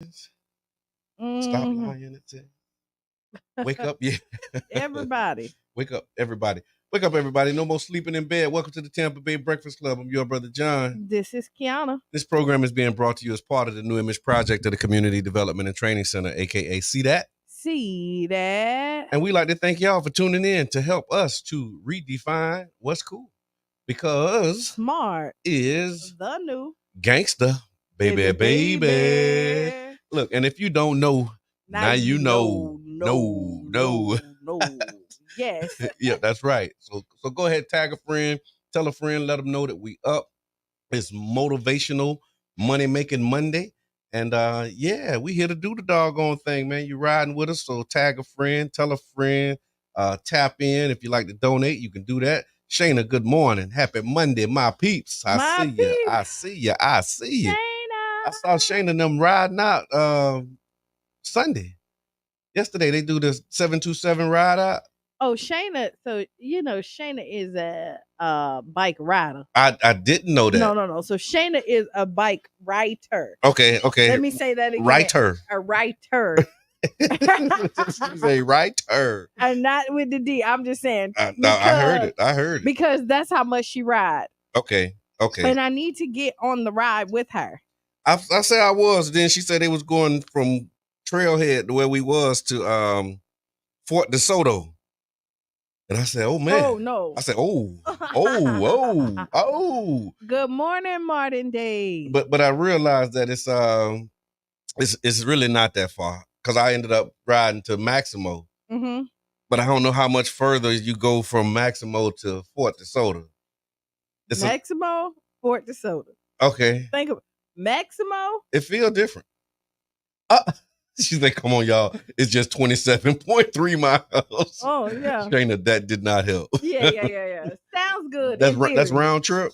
Stop Mhm. lying. Wake up, yeah. Everybody. Wake up, everybody. Wake up, everybody. No more sleeping in bed. Welcome to the Tampa Bay Breakfast Club. I'm your brother, John. This is Kiana. This program is being brought to you as part of the New Image Project of the Community Development and Training Center, aka See That. See that? And we like to thank y'all for tuning in to help us to redefine what's cool. Because Smart is the new gangsta, baby, baby. baby. Look, and if you don't know, now you know. No. Yes. Yeah, that's right. So go ahead, tag a friend, tell a friend, let them know that we up. It's motivational money making Monday. And yeah, we here to do the doggone thing, man. You riding with us, so tag a friend, tell a friend, tap in. If you like to donate, you can do that. Shayna, good morning. Happy Monday, my peeps. I My see you. I peeps. see you. I see you. I saw Shayna. Shayna and them riding out Sunday. Yesterday they do the 727 ride out. Oh, Shayna. So Shayna is a bike rider. I didn't know that. No. So Shayna is a bike writer. Okay. Let me say that again. Writer. A writer. She's a writer. And not with the D. I'm just saying. No, I heard it. Because that's how much she ride. Okay. And I need to get on the ride with her. I said I was. Then she said they was going from Trailhead to where we was to Fort DeSoto. And I said, oh man. Oh no. I said, oh. Good morning, Martin Day. But I realized that it's really not that far. Because I ended up riding to Maximo. Mm-hmm. But I don't know how much further you go from Maximo to Fort DeSoto. Maximo, Fort DeSoto. Okay. Think of Maximo. It feels different. She's like, come on, y'all. It's just 27.3 miles. Oh, yeah. Shayna, that did not help. Yeah. Sounds good. That's round trip?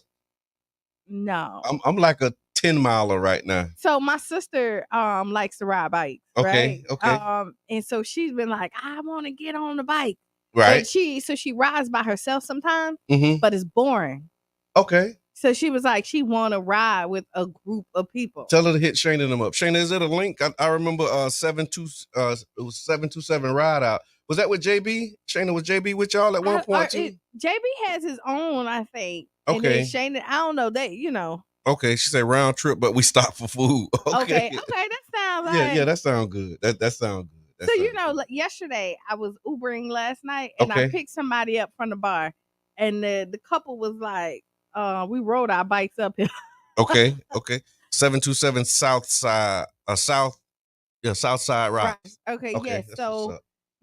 No. I'm like a 10 miler right now. So my sister likes to ride bikes. Okay. Right? Okay. And so she's been like, I want to get on the bike. Right. And she rides by herself sometimes, Mm-hmm. but it's boring. Okay. So she was like, she want to ride with a group of people. Tell her to hit Shayna them up. Shayna, is it a link? I remember it was 727 ride out. Was that with JB? Shayna was JB with y'all at one point too? JB has his own, I think. Okay. And then Shayna, I don't know, Okay, she said round trip, but we stopped for food. Okay, that sounds like yeah, that sounds good. That sounds good. So yesterday I was Ubering last night and I picked somebody up from the bar, and the couple was like, we rode our bikes up here. Okay. 727 South Side South Side Rock. Right. Okay, yeah. So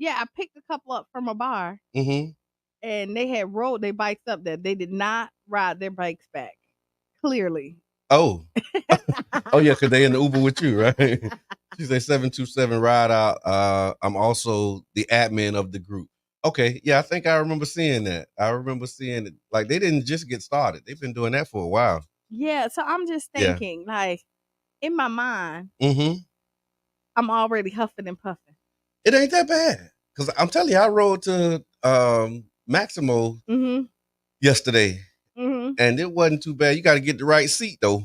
I picked a couple up from a bar. Mm-hmm. And they had rode their bikes up there. They did not ride their bikes back. Clearly. Oh. Oh yeah, because they in the Uber with you, right? She said 727 ride out. I'm also the admin of the group. Okay, yeah, I think I remember seeing that. I remember seeing it. Like they didn't just get started. They've been doing that for a while. Yeah, so I'm just thinking, like, in my mind, mm-hmm. I'm already huffing and puffing. It ain't that bad. Because I'm telling you, I rode to Maximo yesterday. Mm-hmm. And it wasn't too bad. You got to get the right seat, though.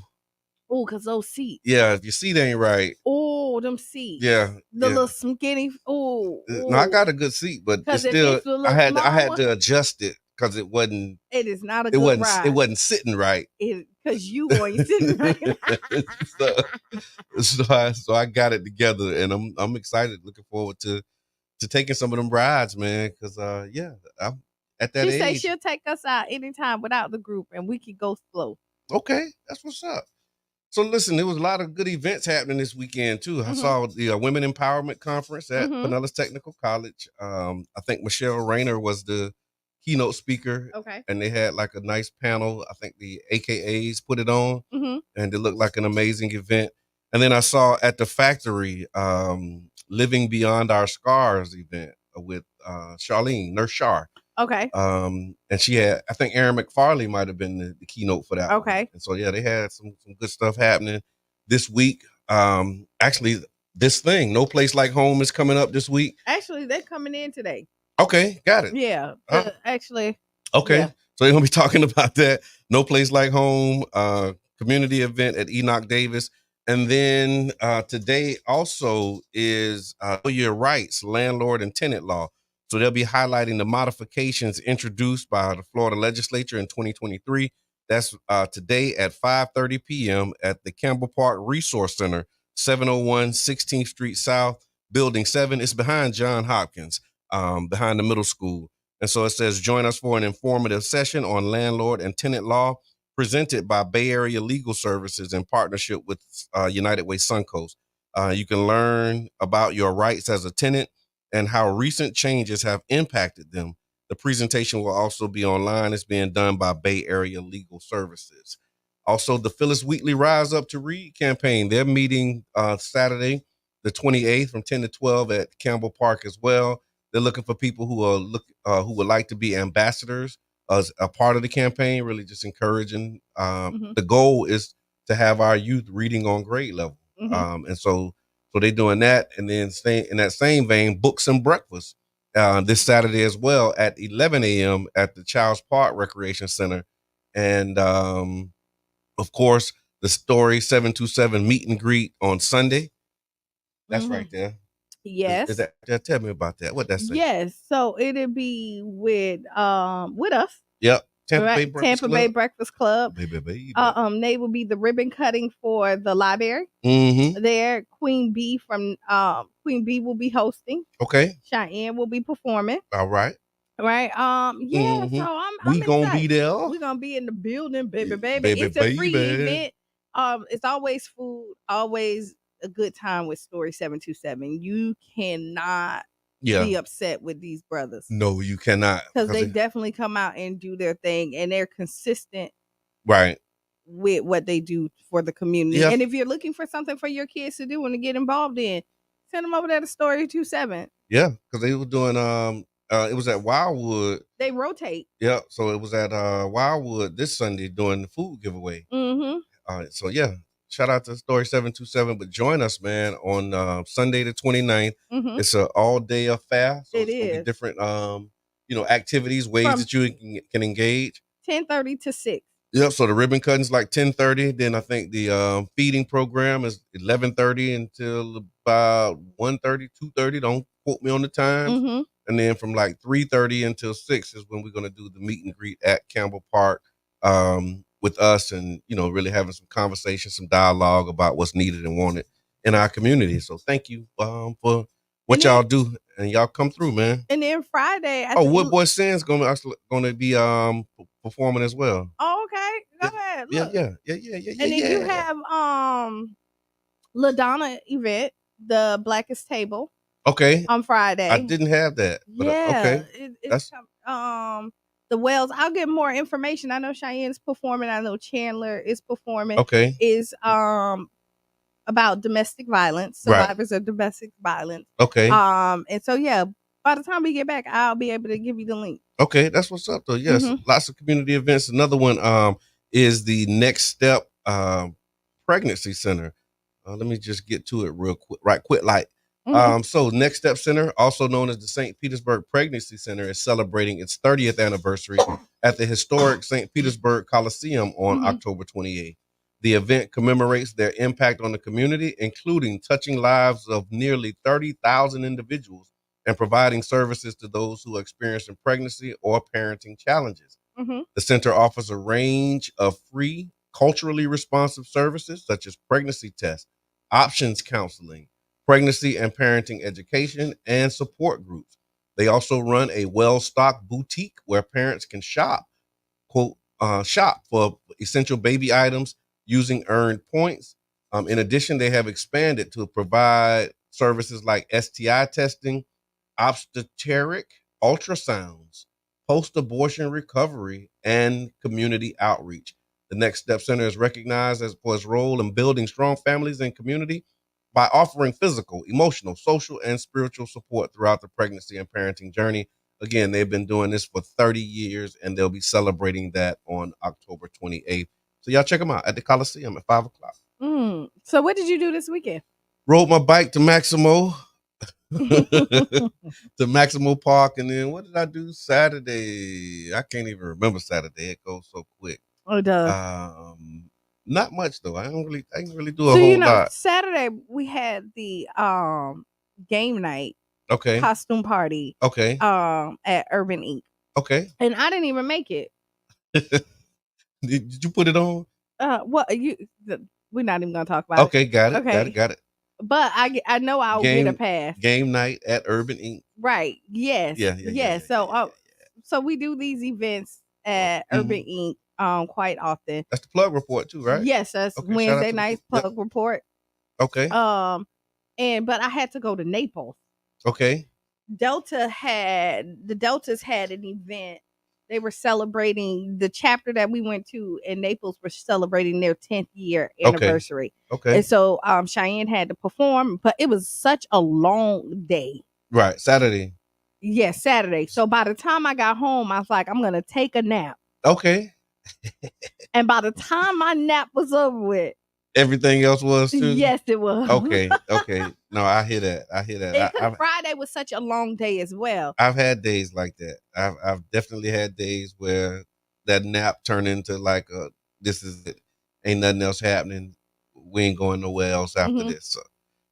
Oh, because those seats. Yeah, if your seat ain't right. Oh, them seats. Yeah. The little skinny. Oh. No, I got a good seat, but it's still, I had to adjust it because it wasn't. It is not a good ride. It wasn't sitting right. Because you weren't sitting right. so I got it together, and I'm excited, looking forward to taking some of them rides, man. Because I'm at that age. She said she'll take us out anytime without the group, and we could go slow. Okay, that's what's up. So listen, there was a lot of good events happening this weekend too. I saw the Women Empowerment Conference at Pinellas Technical College. I think Michelle Rayner was the keynote speaker. Okay. And they had like a nice panel. I think the AKAs put it on, and it looked like an amazing event. And then I saw at the factory, Living Beyond Our Scars event with Charlene, Nurse Shar. Okay. And she had, I think Aaron McFarley might have been the keynote for that. Okay. One. And so yeah, they had some good stuff happening this week. Actually, this thing, No Place Like Home, is coming up this week. Actually, they're coming in today. Okay, got it. Yeah. Actually. Okay. Yeah. So they're gonna be talking about that. No Place Like Home, community event at Enoch Davis. And then today also is Know Your Rights, Landlord and Tenant Law. So they'll be highlighting the modifications introduced by the Florida legislature in 2023. That's today at 5:30 p.m. at the Campbell Park Resource Center, 701 16th Street South, Building 7. It's behind John Hopkins, behind the middle school. And so it says, join us for an informative session on landlord and tenant law presented by Bay Area Legal Services in partnership with United Way Suncoast. You can learn about your rights as a tenant and how recent changes have impacted them. The presentation will also be online. It's being done by Bay Area Legal Services. Also, the Phyllis Wheatley Rise Up to Read campaign. They're meeting Saturday, the 28th from 10 to 12 at Campbell Park as well. They're looking for people who would like to be ambassadors as a part of the campaign, really just encouraging. The goal is to have our youth reading on grade level. And so they're doing that. And then in that same vein, books and breakfast this Saturday as well at 11 a.m. at the Childs Park Recreation Center. And of course, the Story 727 meet and greet on Sunday. That's right there. Yes. Is that, tell me about that. What that say? Yes. So it'll be with us. Yep. Tampa Bay Breakfast Club. Baby. They will be the ribbon cutting for the library. There, Queen B will be hosting. Okay. Cheyenne will be performing. All right. Right. Yeah. So I'm gonna be there. We're gonna be in the building, baby. It's a free event. It's always food, always a good time with Story 727. You cannot be upset with these brothers. No, you cannot. Because they definitely come out and do their thing, and they're consistent. Right. With what they do for the community. And if you're looking for something for your kids to do and to get involved in, send them over there to Story 27. Yeah, because they were doing it was at Wildwood. They rotate. Yeah, so it was at Wildwood this Sunday doing the food giveaway. So yeah, shout out to Story 727. But join us, man, on Sunday the 29th. It's an all-day affair. So it's gonna be different activities, ways that you can engage. 10:30 to 6. Yep. So the ribbon cutting's like 10:30. Then I think the feeding program is 11:30 until about 1:30, 2:30. Don't quote me on the time. And then from like 3:30 until 6 is when we're gonna do the meet and greet at Campbell Park with us, and really having some conversation, some dialogue about what's needed and wanted in our community. So thank you for what y'all do, and y'all come through, man. And then Friday, Wood Boy Sin's gonna be performing as well. Oh, okay. Go ahead. Look. Yeah. And then you have LaDonna event, the Blackest Table. Okay. On Friday. I didn't have that. But, okay. It's the Wells. I'll get more information. I know Cheyenne's performing. I know Chandler is performing. Okay. Is about domestic violence, survivors of domestic violence. Okay. And so by the time we get back, I'll be able to give you the link. Okay, that's what's up though. Yes, lots of community events. Another one is the Next Step Pregnancy Center. Let me just get to it real quick, so Next Step Center, also known as the St. Petersburg Pregnancy Center, is celebrating its 30th anniversary at the historic St. Petersburg Coliseum on October 28th. The event commemorates their impact on the community, including touching lives of nearly 30,000 individuals and providing services to those who are experiencing pregnancy or parenting challenges. The center offers a range of free, culturally responsive services such as pregnancy tests, options counseling, pregnancy and parenting education, and support groups. They also run a well-stocked boutique where parents can shop for essential baby items using earned points. In addition, they have expanded to provide services like STI testing, obstetric ultrasounds, post-abortion recovery, and community outreach. The Next Step Center is recognized for its role in building strong families and community by offering physical, emotional, social, and spiritual support throughout the pregnancy and parenting journey. Again, they've been doing this for 30 years, and they'll be celebrating that on October 28th. So y'all check them out at the Coliseum at 5 o'clock. So what did you do this weekend? Rode my bike to Maximo. To Maximo Park, and then what did I do Saturday? I can't even remember Saturday. It goes so quick. Oh, it does. Not much though. I didn't really do a whole lot. Saturday we had the game night. Okay. Costume party. Okay. At Urban Inc. Okay. And I didn't even make it. Did you put it on? What we're not even gonna talk about it. Okay, got it. Got it. But I know I'll get a pass. Game night at Urban Inc. Right. Yes. Yeah. So we do these events at Urban Inc. Quite often. That's the plug report too, right? Yes, that's Wednesday night plug report. Okay. But I had to go to Naples. Okay. Deltas had an event. They were celebrating the chapter that we went to in Naples were celebrating their 10th year anniversary. Okay. And so Cheyenne had to perform, but it was such a long day. Right. Saturday. Yes, Saturday. So by the time I got home, I was like, I'm gonna take a nap. Okay. And by the time my nap was over with, everything else was too? Yes, it was. Okay. No, I hear that. And Friday was such a long day as well. I've had days like that. I've definitely had days where that nap turned into like this is it. Ain't nothing else happening. We ain't going nowhere else after this.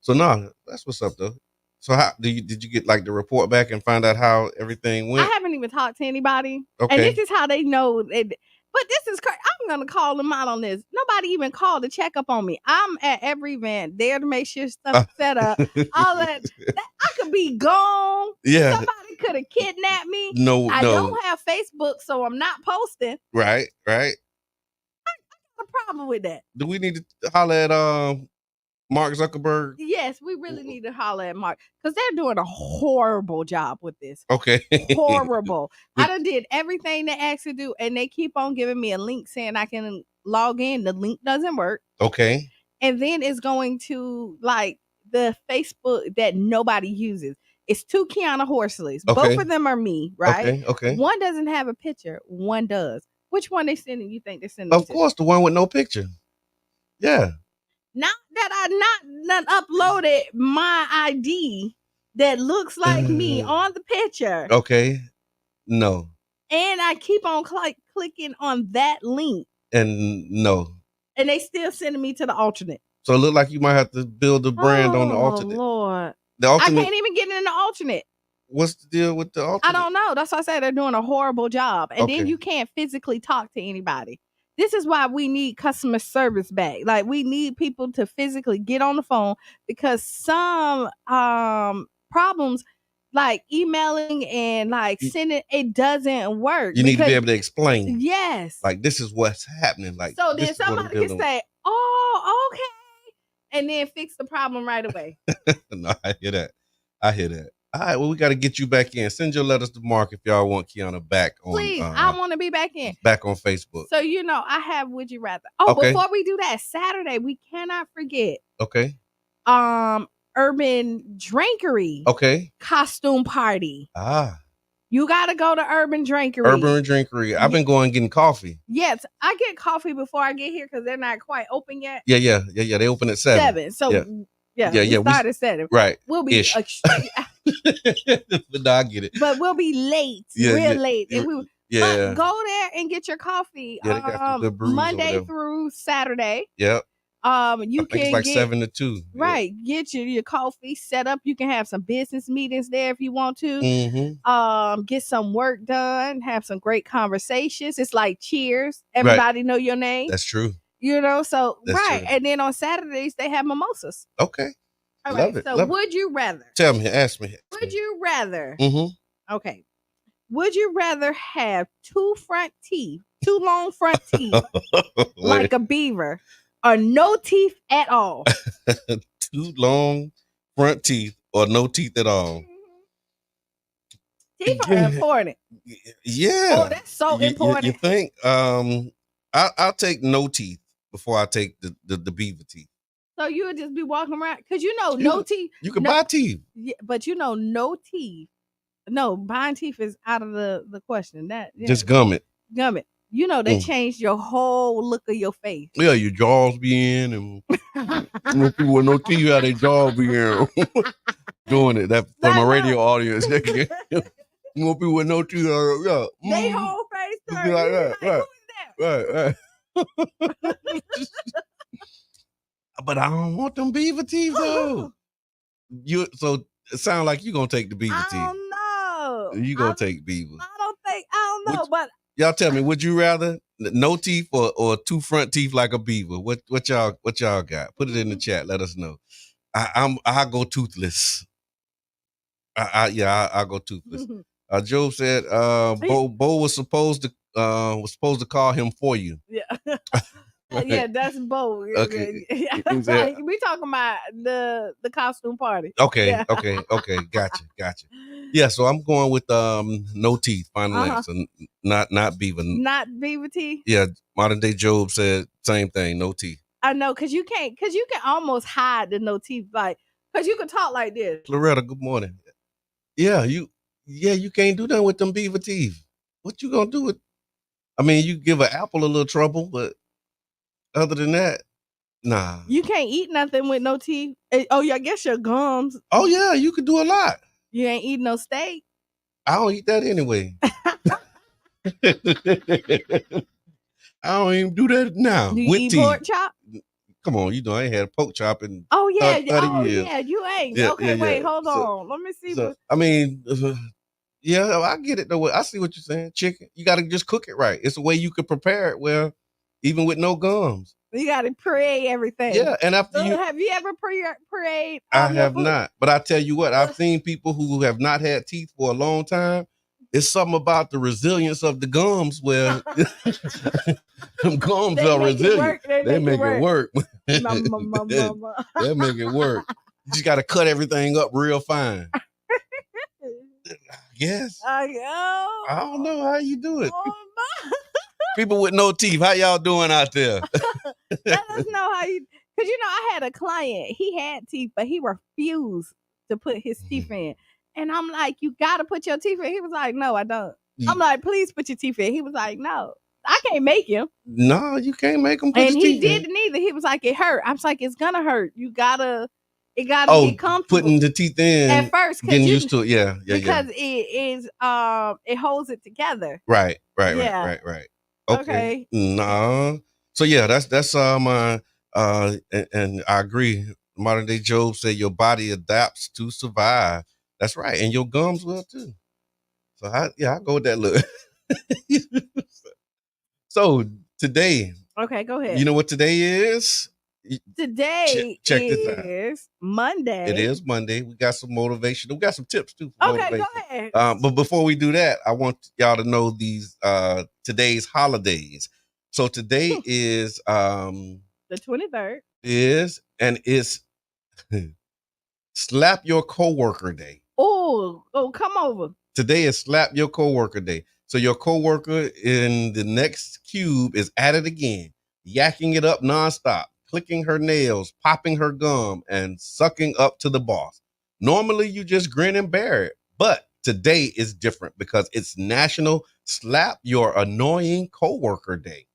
So no, that's what's up though. So how did you get like the report back and find out how everything went? I haven't even talked to anybody. Okay. And this is how they know it. But this is crazy. I'm going to call them out on this. Nobody even called to check up on me. I'm at every event there to make sure stuff's set up. All that. I could be gone. Yeah. Somebody could have kidnapped me. I don't have Facebook, so I'm not posting. Right. I got a problem with that. Do we need to holler at Mark Zuckerberg? Yes, we really need to holler at Mark because they're doing a horrible job with this. Okay. Horrible. I done did everything they asked to do, and they keep on giving me a link saying I can log in. The link doesn't work. Okay. And then it's going to like the Facebook that nobody uses. It's 2 Qiana Horsleys. Okay. Both of them are me, right? Okay. One doesn't have a picture. One does. Which one they sending? You think they're sending? Of course, the one with no picture. Yeah. Not that I not uploaded my ID that looks like me on the picture. Okay. No. And I keep on clicking on that link. And no. And they still sending me to the alternate. So it look like you might have to build a brand on the alternate. Oh, Lord. The alternate. I can't even get in the alternate. What's the deal with the alternate? I don't know. That's why I say they're doing a horrible job. And then you can't physically talk to anybody. This is why we need customer service back. Like we need people to physically get on the phone because some problems like emailing and like sending it doesn't work. You need to be able to explain. Yes. Like this is what's happening. Like so then somebody can say, "Oh, okay," and then fix the problem right away. No, I hear that. All right, well, we got to get you back in. Send your letters to Mark if y'all want Qiana back on. Please, I want to be back in. Back on Facebook. So, I have Would You Rather. Oh, before we do that, Saturday, we cannot forget. Okay. Urban Drinkery. Okay. Costume party. You got to go to Urban Drinkery. Urban Drinkery. I've been going getting coffee. Yes, I get coffee before I get here because they're not quite open yet. Yeah. They open at 7. So, yeah. We start at 7. Right. We'll be but no, I get it. But we'll be late, real late. And but go there and get your coffee. Monday through Saturday. Yep. You can it's like 7 to 2. Right. Get your coffee set up. You can have some business meetings there if you want to. Mm-hmm. Get some work done. Have some great conversations. It's like Cheers. Everybody know your name. That's true. So That's right. true. And then on Saturdays they have mimosas. Okay. All right. So would you rather? Tell me. Ask me. Would you rather? Mm-hmm. Okay. Would you rather have 2 long front teeth, like a beaver, or no teeth at all? 2 long front teeth or no teeth at all? Teeth are important. Yeah. Oh, that's so important. You think? I'll take no teeth before I take the beaver teeth. So you would just be walking around because no teeth. You can buy teeth. Yeah, but no teeth. No, buying teeth is out of the question. Just gum it. Gum it. They changed your whole look of your face. Yeah, your jaws be in, and people with no teeth, how their jaws be in. Doing it. That for my radio audience. More people with no teeth. Yeah. They whole face like that. Right. But I don't want them beaver teeth though. So it sounds like you gonna take the beaver teeth. I don't know. You gonna take beaver. I don't know, but y'all tell me, would you rather no teeth or two front teeth like a beaver? What y'all got? Put it in the chat. Let us know. I go toothless. I'll go toothless. Job said Bo was supposed to call him for you. Yeah. Yeah, that's Bo. Okay. We talking about the costume party. Okay, yeah. okay, gotcha. Yeah, so I'm going with no teeth, final answer. Not beaver. Not beaver teeth? Yeah, modern day Job said same thing, no teeth. I know, cause you can almost hide the no teeth, like, cause you can talk like this. Loretta, good morning. Yeah, you can't do that with them beaver teeth. What you gonna do with? I mean, you give an apple a little trouble, but other than that, nah. You can't eat nothing with no teeth. Oh, yeah, I guess your gums. Oh yeah, you could do a lot. You ain't eating no steak. I don't eat that anyway. I don't even do that now. Do you with eat teeth. pork chop? Come on, I ain't had a pork chop in 30 years. Yeah, you ain't. Okay, wait, hold on. Let me see. I mean, yeah, I get it though. I see what you're saying. Chicken, you got to just cook it right. It's a way you could prepare it well, even with no gums. You got to puree everything. Yeah, and after have you ever pureed? I have not, but I tell you what, I've seen people who have not had teeth for a long time. It's something about the resilience of the gums where them gums are resilient. They make it work. They make it work. You just got to cut everything up real fine. Yes. I don't know how you do it. People with no teeth, how y'all doing out there? Let us know how you, because I had a client, he had teeth, but he refused to put his teeth in. And I'm like, you got to put your teeth in. He was like, no, I don't. I'm like, please put your teeth in. He was like, no, I can't make him. No, you can't make him put his teeth in. And he didn't either. He was like, it hurt. I was like, it's going to hurt. It got to be comfortable. Putting the teeth in. At first. Getting used to it. Yeah. Because it is, it holds it together. Right. Okay. No. So yeah, that's my and I agree. Modern day Job said your body adapts to survive. That's right, and your gums will too. So I go with that look. So today, okay, go ahead. You know what today is? Today check is Monday. It is Monday. We got some motivation. We got some tips too. Okay, go ahead. But before we do that, I want y'all to know these today's holidays. So today is the 23rd. And it's Slap Your Coworker Day. Oh, come over. Today is Slap Your Coworker Day. So your coworker in the next cube is at it again, yakking it up nonstop, clicking her nails, popping her gum, and sucking up to the boss. Normally you just grin and bear it, but today is different because it's National Slap Your Annoying Coworker Day.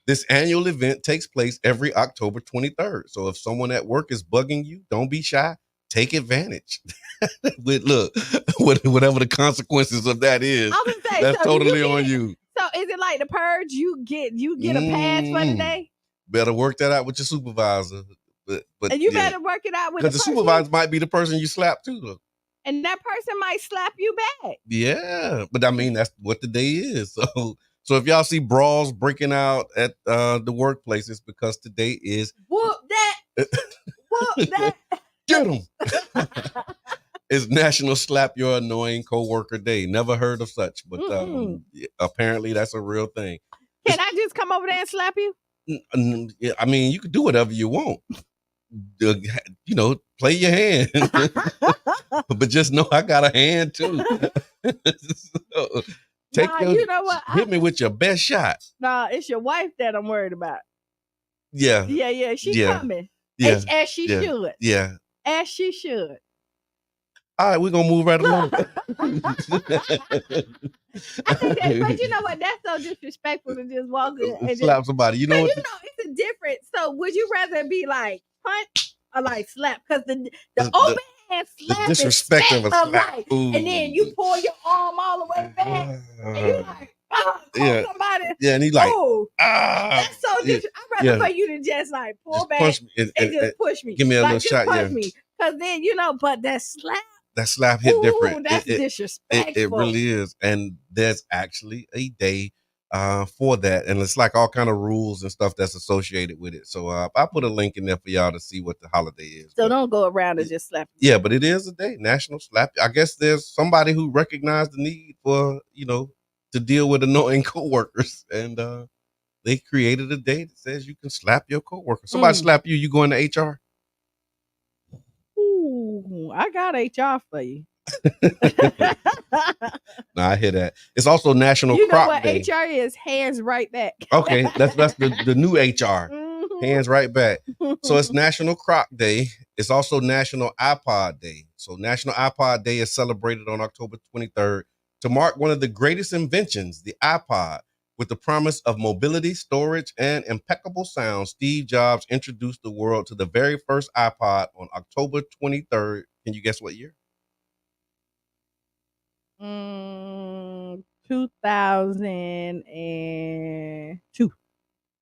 This annual event takes place every October 23rd. So if someone at work is bugging you, don't be shy. Take advantage. Whatever the consequences of that is, that's totally on you. So is it like the purge? You get a pass for the day? Better work that out with your supervisor. But and you better work it out with because the supervisor might be the person you slap too, though. And that person might slap you back. Yeah, but I mean that's what the day is. So if y'all see brawls breaking out at the workplace, it's because today is whoop that. Whoop that. Get him. It's National Slap Your Annoying Coworker Day. Never heard of such, but apparently that's a real thing. Can I just come over there and slap you? I mean, you can do whatever you want. Play your hand. But just know I got a hand too. So, hit me with your best shot. Nah, it's your wife that I'm worried about. Yeah. Yeah. She coming. Yeah. As she should. Yeah. As she should. All right, we're gonna move right along. I think but you know what? That's so disrespectful to just walk in and slap somebody. You know what? It's a difference. So would you rather be like punch or like slap? Because the open hand slap the disrespect of a slap. And then you pull your arm all the way back. And you like, call somebody. Yeah, and he's like, that's so yeah, I'd rather for you to just like pull just back punch me and just push me. Give me a like, little just shot. Punch me. Because then, but that slap hit different. That's disrespectful. It really is. And there's actually a day for that, and it's like all kind of rules and stuff that's associated with it. So I put a link in there for y'all to see what the holiday is. So don't go around and just slap. Yeah, but it is a day, National Slap. I guess there's somebody who recognized the need for to deal with annoying coworkers, and they created a day that says you can slap your coworker. Somebody slap you, you go into HR. Ooh, I got HR for you. I hear that. It's also National Croc Day. HR is? Hands right back. Okay, that's the new HR. Hands right back. So it's National Croc Day. It's also National iPod Day. So National iPod Day is celebrated on October 23rd to mark one of the greatest inventions, the iPod. With the promise of mobility, storage, and impeccable sound, Steve Jobs introduced the world to the very first iPod on October 23rd. Can you guess what year? 2002.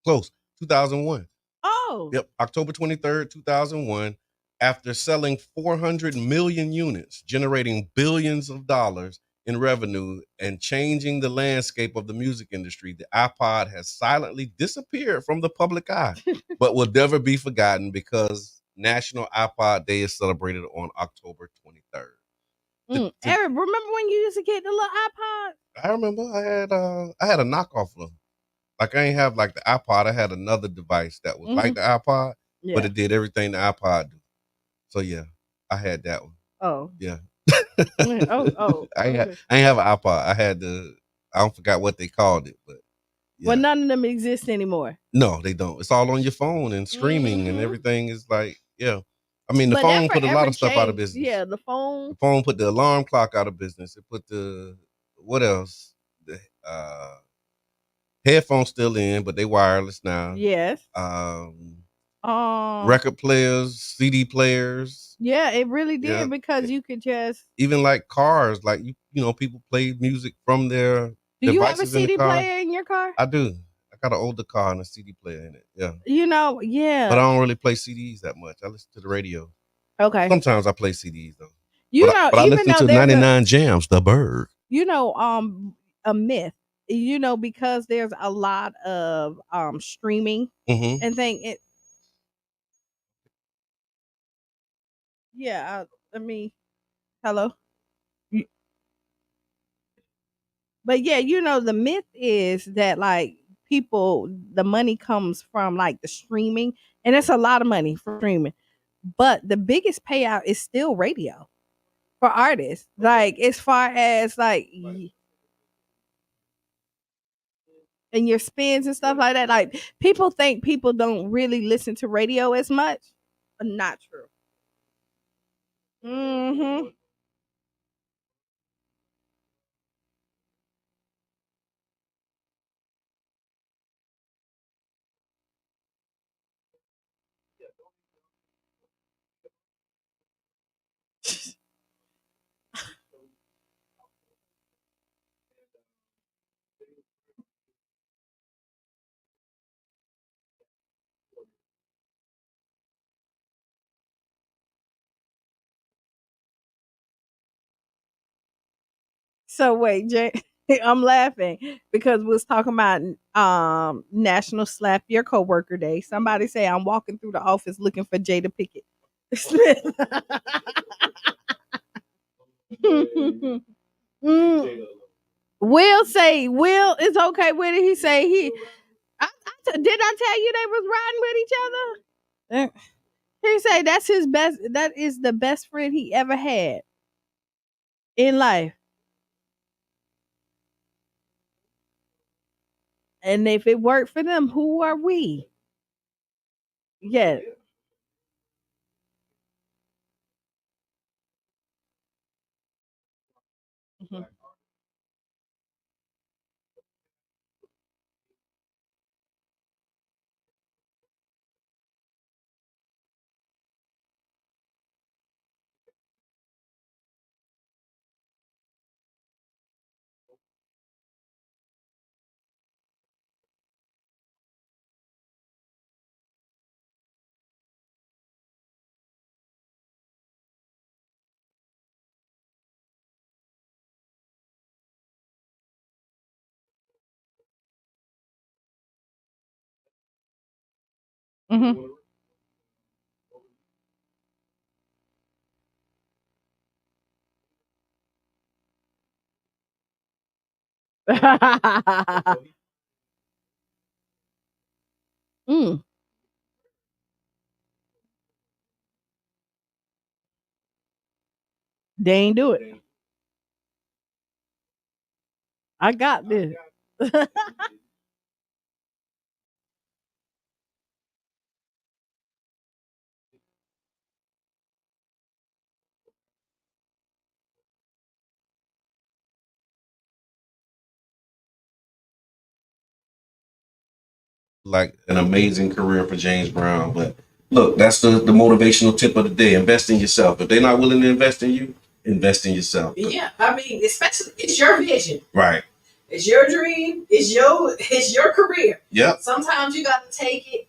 Close. 2001. Oh. Yep. October 23rd, 2001. After selling 400 million units, generating billions of dollars in revenue and changing the landscape of the music industry, the iPod has silently disappeared from the public eye, but will never be forgotten because National iPod Day is celebrated on October 23rd. Eric, remember when you used to get the little iPod? I remember I had a knockoff of them. Like I ain't have like the iPod. I had another device that was like the iPod, but it did everything the iPod do. So yeah, I had that one. Oh. Yeah. I ain't have an iPod. I don't forgot what they called it, but yeah. Well, none of them exist anymore. No, they don't. It's all on your phone and streaming and everything is like, yeah. I mean, the phone put a lot of stuff out of business. Yeah, the phone. The phone put the alarm clock out of business. It put what else? The headphones still in, but they wireless now. Yes. Record players, CD players. Yeah, it really did because you could just even like cars, like people play music from their. Do you have a CD player in your car? I do. I got an older car and a CD player in it. Yeah. Yeah. But I don't really play CDs that much. I listen to the radio. Okay. Sometimes I play CDs though. But I listen to 99 Jams, The Bird. A myth. Because there's a lot of streaming and thing. Yeah, hello. But yeah, the myth is that like the money comes from like the streaming, and it's a lot of money for streaming. But the biggest payout is still radio for artists. Like as far as like and your spins and stuff like that. Like people think people don't really listen to radio as much, but not true. So wait, Jay, I'm laughing because we was talking about National Slap Your Coworker Day. Somebody say I'm walking through the office looking for Jada Pickett Smith. Will is okay with it. He say did I tell you they was riding with each other? He say that's his best. That is the best friend he ever had in life. And if it worked for them, who are we? Yeah. Mhm. Mm-hmm. Mm, they ain't do it. I got this. Like an amazing career for James Brown. But look, that's the motivational tip of the day. Invest in yourself. If they're not willing to invest in you, invest in yourself. Yeah, I mean, especially it's your vision. Right. It's your dream. It's your career. Yep. Sometimes you got to take it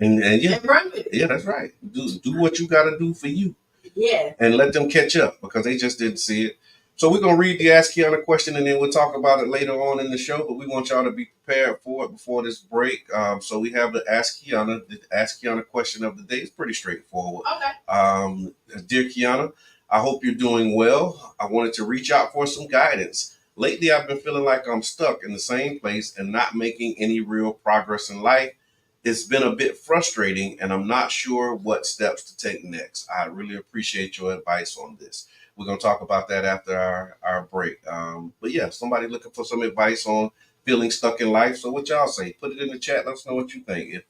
and yeah, and run with it. Yeah, that's right. Do what you got to do for you. Yeah. And let them catch up because they just didn't see it. So we're going to read the Ask Qiana question and then we'll talk about it later on in the show. But we want y'all to be prepared for it before this break. So we have the Ask Qiana. The Ask Qiana question of the day is pretty straightforward. Okay. Dear Qiana, I hope you're doing well. I wanted to reach out for some guidance. Lately, I've been feeling like I'm stuck in the same place and not making any real progress in life. It's been a bit frustrating and I'm not sure what steps to take next. I really appreciate your advice on this. We're going to talk about that after our break. But yeah, somebody looking for some advice on feeling stuck in life. So what y'all say? Put it in the chat. Let us know what you think. If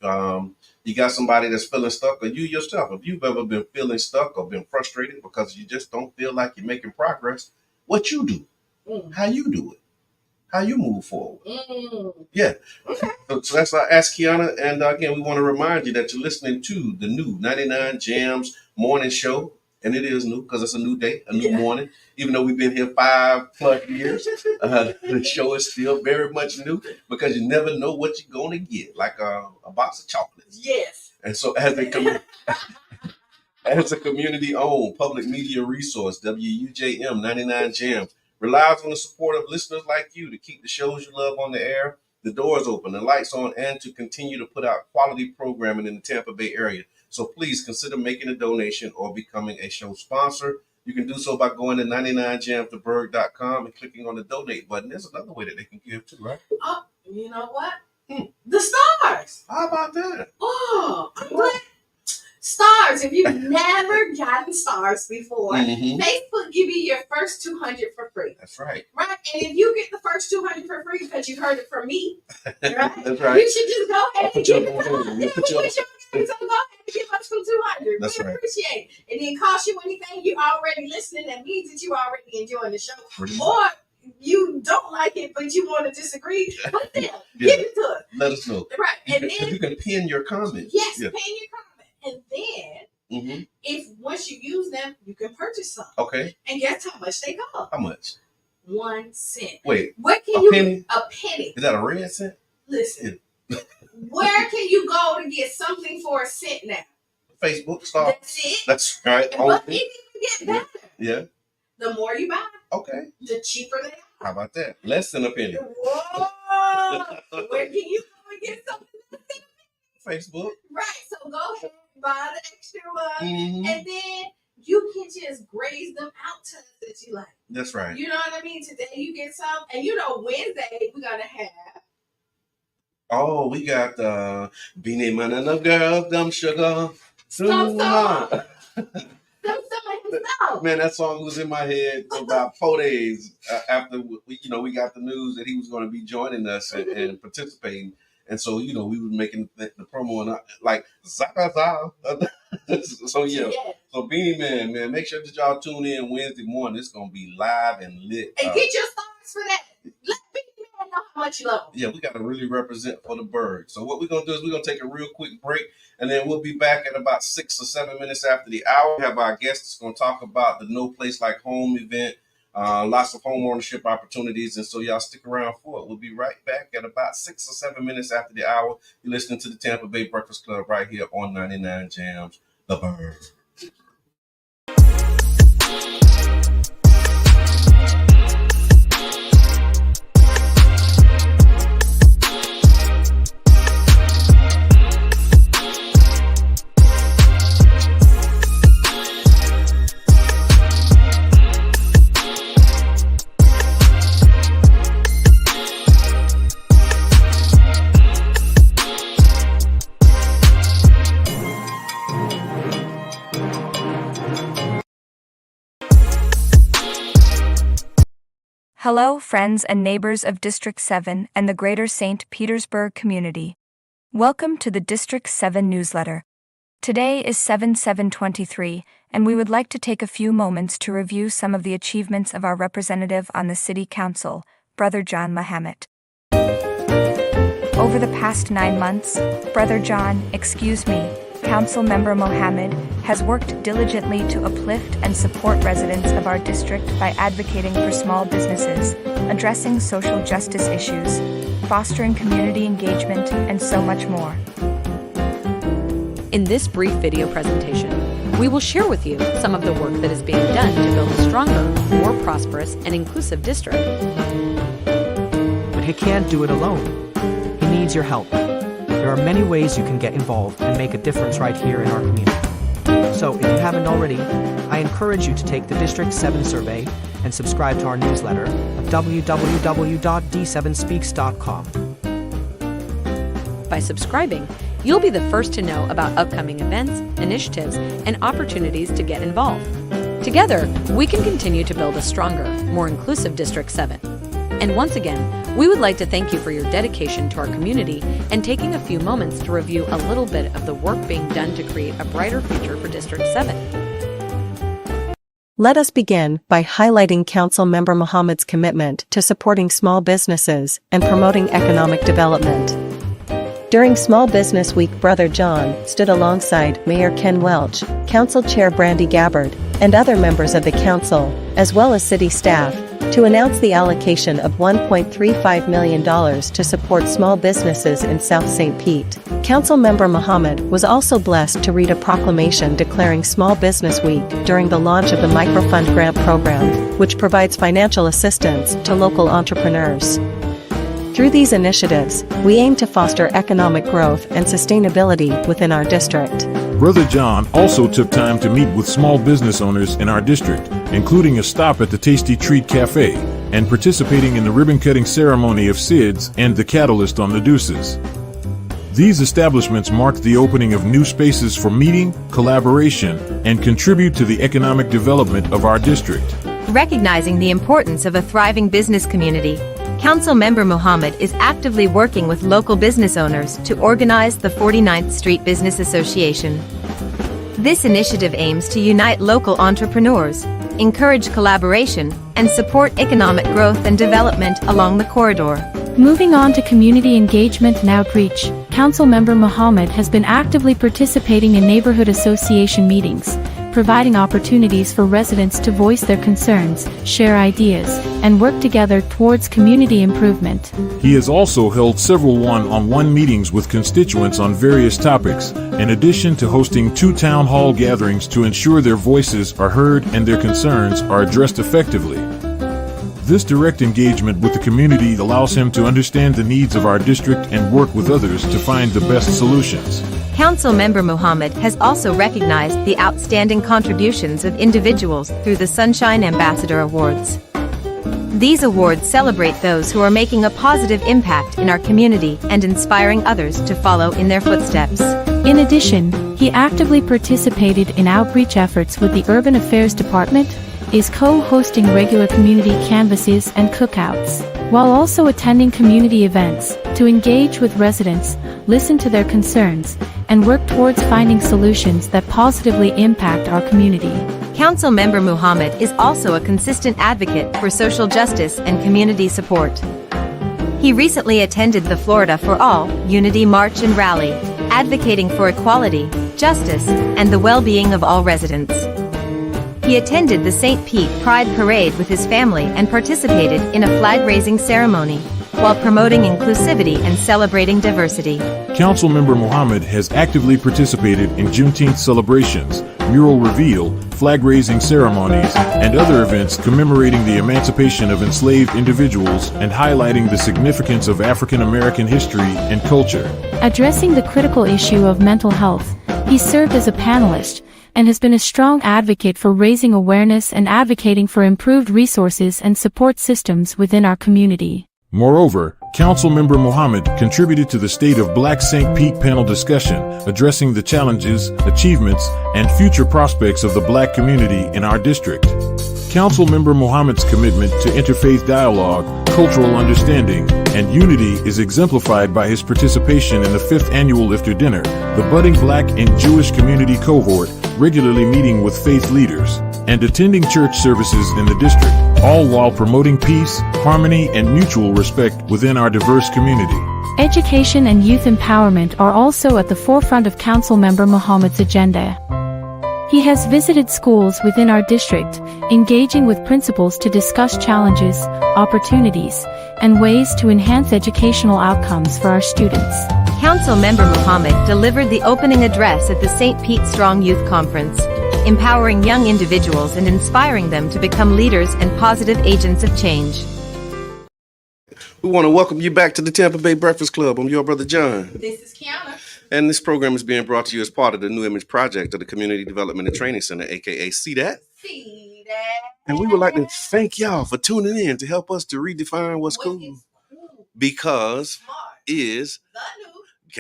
you got somebody that's feeling stuck or you yourself, if you've ever been feeling stuck or been frustrated because you just don't feel like you're making progress, what you do, how you do it, how you move forward. Yeah. Okay. So that's our Ask Qiana. And again, we want to remind you that you're listening to the new 99 Jams morning show. And it is new because it's a new day, a new morning. Even though we've been here 5+ years, the show is still very much new because you never know what you're going to get, like a box of chocolates. Yes. And so as a community-owned public media resource, WUJM 99 Jams relies on the support of listeners like you to keep the shows you love on the air, the doors open, the lights on, and to continue to put out quality programming in the Tampa Bay area. So please consider making a donation or becoming a show sponsor. You can do so by going to 99jamstheberg.com and clicking on the donate button. There's another way that they can give too, right? Oh, you know what? The stars. How about that? Oh, I'm glad. Stars. If you've never gotten stars before, Facebook give you your first 200 for free. That's right. Right? And if you get the first 200 for free because you heard it from me, right? That's right. You should just go ahead and give it to us. So go ahead and give us some 200. That's we right. Appreciate it. It didn't cost you anything. You already listening. That means that you already enjoying the show. Or you don't like it, but you want to disagree. But still, give it to us. Let us know. Right. And then you can pin your comments. Yes, pin your comment. And then, if once you use them, you can purchase some. Okay. And guess how much they cost? How much? 1 cent. Wait. What can you? Penny? A penny. Is that a red cent? Listen. Where can you go to get something for a cent now? Facebook stars. That's it. That's right. But it can get better. Yeah. The more you buy, okay, the cheaper they are. How about that? Less than a penny. Whoa! Where can you go and get something? Facebook. Right. So go ahead and buy the extra one, and then you can just graze them out to us that you like. That's right. You know what I mean? Today you get some, and you know Wednesday we're gonna have. Oh, we got Beanie Man and the Girls, Dumb Sugar. Man, that song was in my head for about 4 days after we got the news that he was going to be joining us and participating. And so, we were making the promo and like, Zaka. So, yeah. So, Beanie Man, make sure that y'all tune in Wednesday morning. It's going to be live and lit. And get your stars for that. Let Beanie Man know how much you love him. Yeah, we got to really represent for the bird. So, what we're going to do is we're going to take a real quick break. And then we'll be back at about 6 or 7 minutes after the hour. We have our guest that's going to talk about the No Place Like Home event. Lots of home ownership opportunities. And so y'all stick around for it. We'll be right back at about 6 or 7 minutes after the hour. You're listening to the Tampa Bay Breakfast Club right here on 99 Jams, The Bird. Hello, friends and neighbors of District 7 and the greater St. Petersburg community. Welcome to the District 7 newsletter. Today is 7/7/23, and we would like to take a few moments to review some of the achievements of our representative on the City Council, Brother John Muhammad. Over the past 9 months, Council Member Mohammed has worked diligently to uplift and support residents of our district by advocating for small businesses, addressing social justice issues, fostering community engagement, and so much more. In this brief video presentation, we will share with you some of the work that is being done to build a stronger, more prosperous, and inclusive district. But he can't do it alone. He needs your help. There are many ways you can get involved and make a difference right here in our community. So, if you haven't already, I encourage you to take the District 7 survey and subscribe to our newsletter at www.d7speaks.com. By subscribing, you'll be the first to know about upcoming events, initiatives, and opportunities to get involved. Together, we can continue to build a stronger, more inclusive District 7. And once again, we would like to thank you for your dedication to our community and taking a few moments to review a little bit of the work being done to create a brighter future for District 7. Let us begin by highlighting Council Member Mohammed's commitment to supporting small businesses and promoting economic development. During Small Business Week, Brother John stood alongside Mayor Ken Welch, Council Chair Brandy Gabbard, and other members of the Council, as well as city staff, to announce the allocation of $1.35 million to support small businesses in South St. Pete. Council Member Mohammed was also blessed to read a proclamation declaring Small Business Week during the launch of the Microfund Grant Program, which provides financial assistance to local entrepreneurs. Through these initiatives, we aim to foster economic growth and sustainability within our district. Brother John also took time to meet with small business owners in our district, including a stop at the Tasty Treat Cafe, and participating in the ribbon-cutting ceremony of Sid's and the Catalyst on the Deuces. These establishments marked the opening of new spaces for meeting, collaboration, and contribute to the economic development of our district. Recognizing the importance of a thriving business community, Council Member Mohammed is actively working with local business owners to organize the 49th Street Business Association. This initiative aims to unite local entrepreneurs, encourage collaboration, and support economic growth and development along the corridor. Moving on to community engagement and outreach, Council Member Mohammed has been actively participating in neighborhood association meetings, providing opportunities for residents to voice their concerns, share ideas, and work together towards community improvement. He has also held several one-on-one meetings with constituents on various topics, in addition to hosting 2 town hall gatherings to ensure their voices are heard and their concerns are addressed effectively. This direct engagement with the community allows him to understand the needs of our district and work with others to find the best solutions. Council Member Mohammed has also recognized the outstanding contributions of individuals through the Sunshine Ambassador Awards. These awards celebrate those who are making a positive impact in our community and inspiring others to follow in their footsteps. In addition, he actively participated in outreach efforts with the Urban Affairs Department, is co-hosting regular community canvases and cookouts, while also attending community events to engage with residents, listen to their concerns, and work towards finding solutions that positively impact our community. Council Member Mohammed is also a consistent advocate for social justice and community support. He recently attended the Florida for All Unity March and Rally, advocating for equality, justice, and the well-being of all residents. He attended the St. Pete Pride Parade with his family and participated in a flag-raising ceremony, while promoting inclusivity and celebrating diversity. Councilmember Mohammed has actively participated in Juneteenth celebrations, mural reveal, flag-raising ceremonies, and other events commemorating the emancipation of enslaved individuals and highlighting the significance of African American history and culture. Addressing the critical issue of mental health, he served as a panelist and has been a strong advocate for raising awareness and advocating for improved resources and support systems within our community. Moreover, Councilmember Mohammed contributed to the State of Black St. Pete panel discussion, addressing the challenges, achievements, and future prospects of the Black community in our district. Councilmember Mohammed's commitment to interfaith dialogue, cultural understanding, and unity is exemplified by his participation in the 5th annual Iftar Dinner, the budding Black and Jewish community cohort, regularly meeting with faith leaders, and attending church services in the district, all while promoting peace, harmony, and mutual respect within our diverse community. Education and youth empowerment are also at the forefront of Councilmember Mohammed's agenda. He has visited schools within our district, engaging with principals to discuss challenges, opportunities, and ways to enhance educational outcomes for our students. Councilmember Mohammed delivered the opening address at the St. Pete Strong Youth Conference, empowering young individuals and inspiring them to become leaders and positive agents of change. We want to welcome you back to the Tampa Bay Breakfast Club. I'm your brother John. This is Qiana. And this program is being brought to you as part of the New Image Project of the Community Development and Training Center, aka See That. See that. And we would like to thank y'all for tuning in to help us to redefine what's cool. Because Smart is the new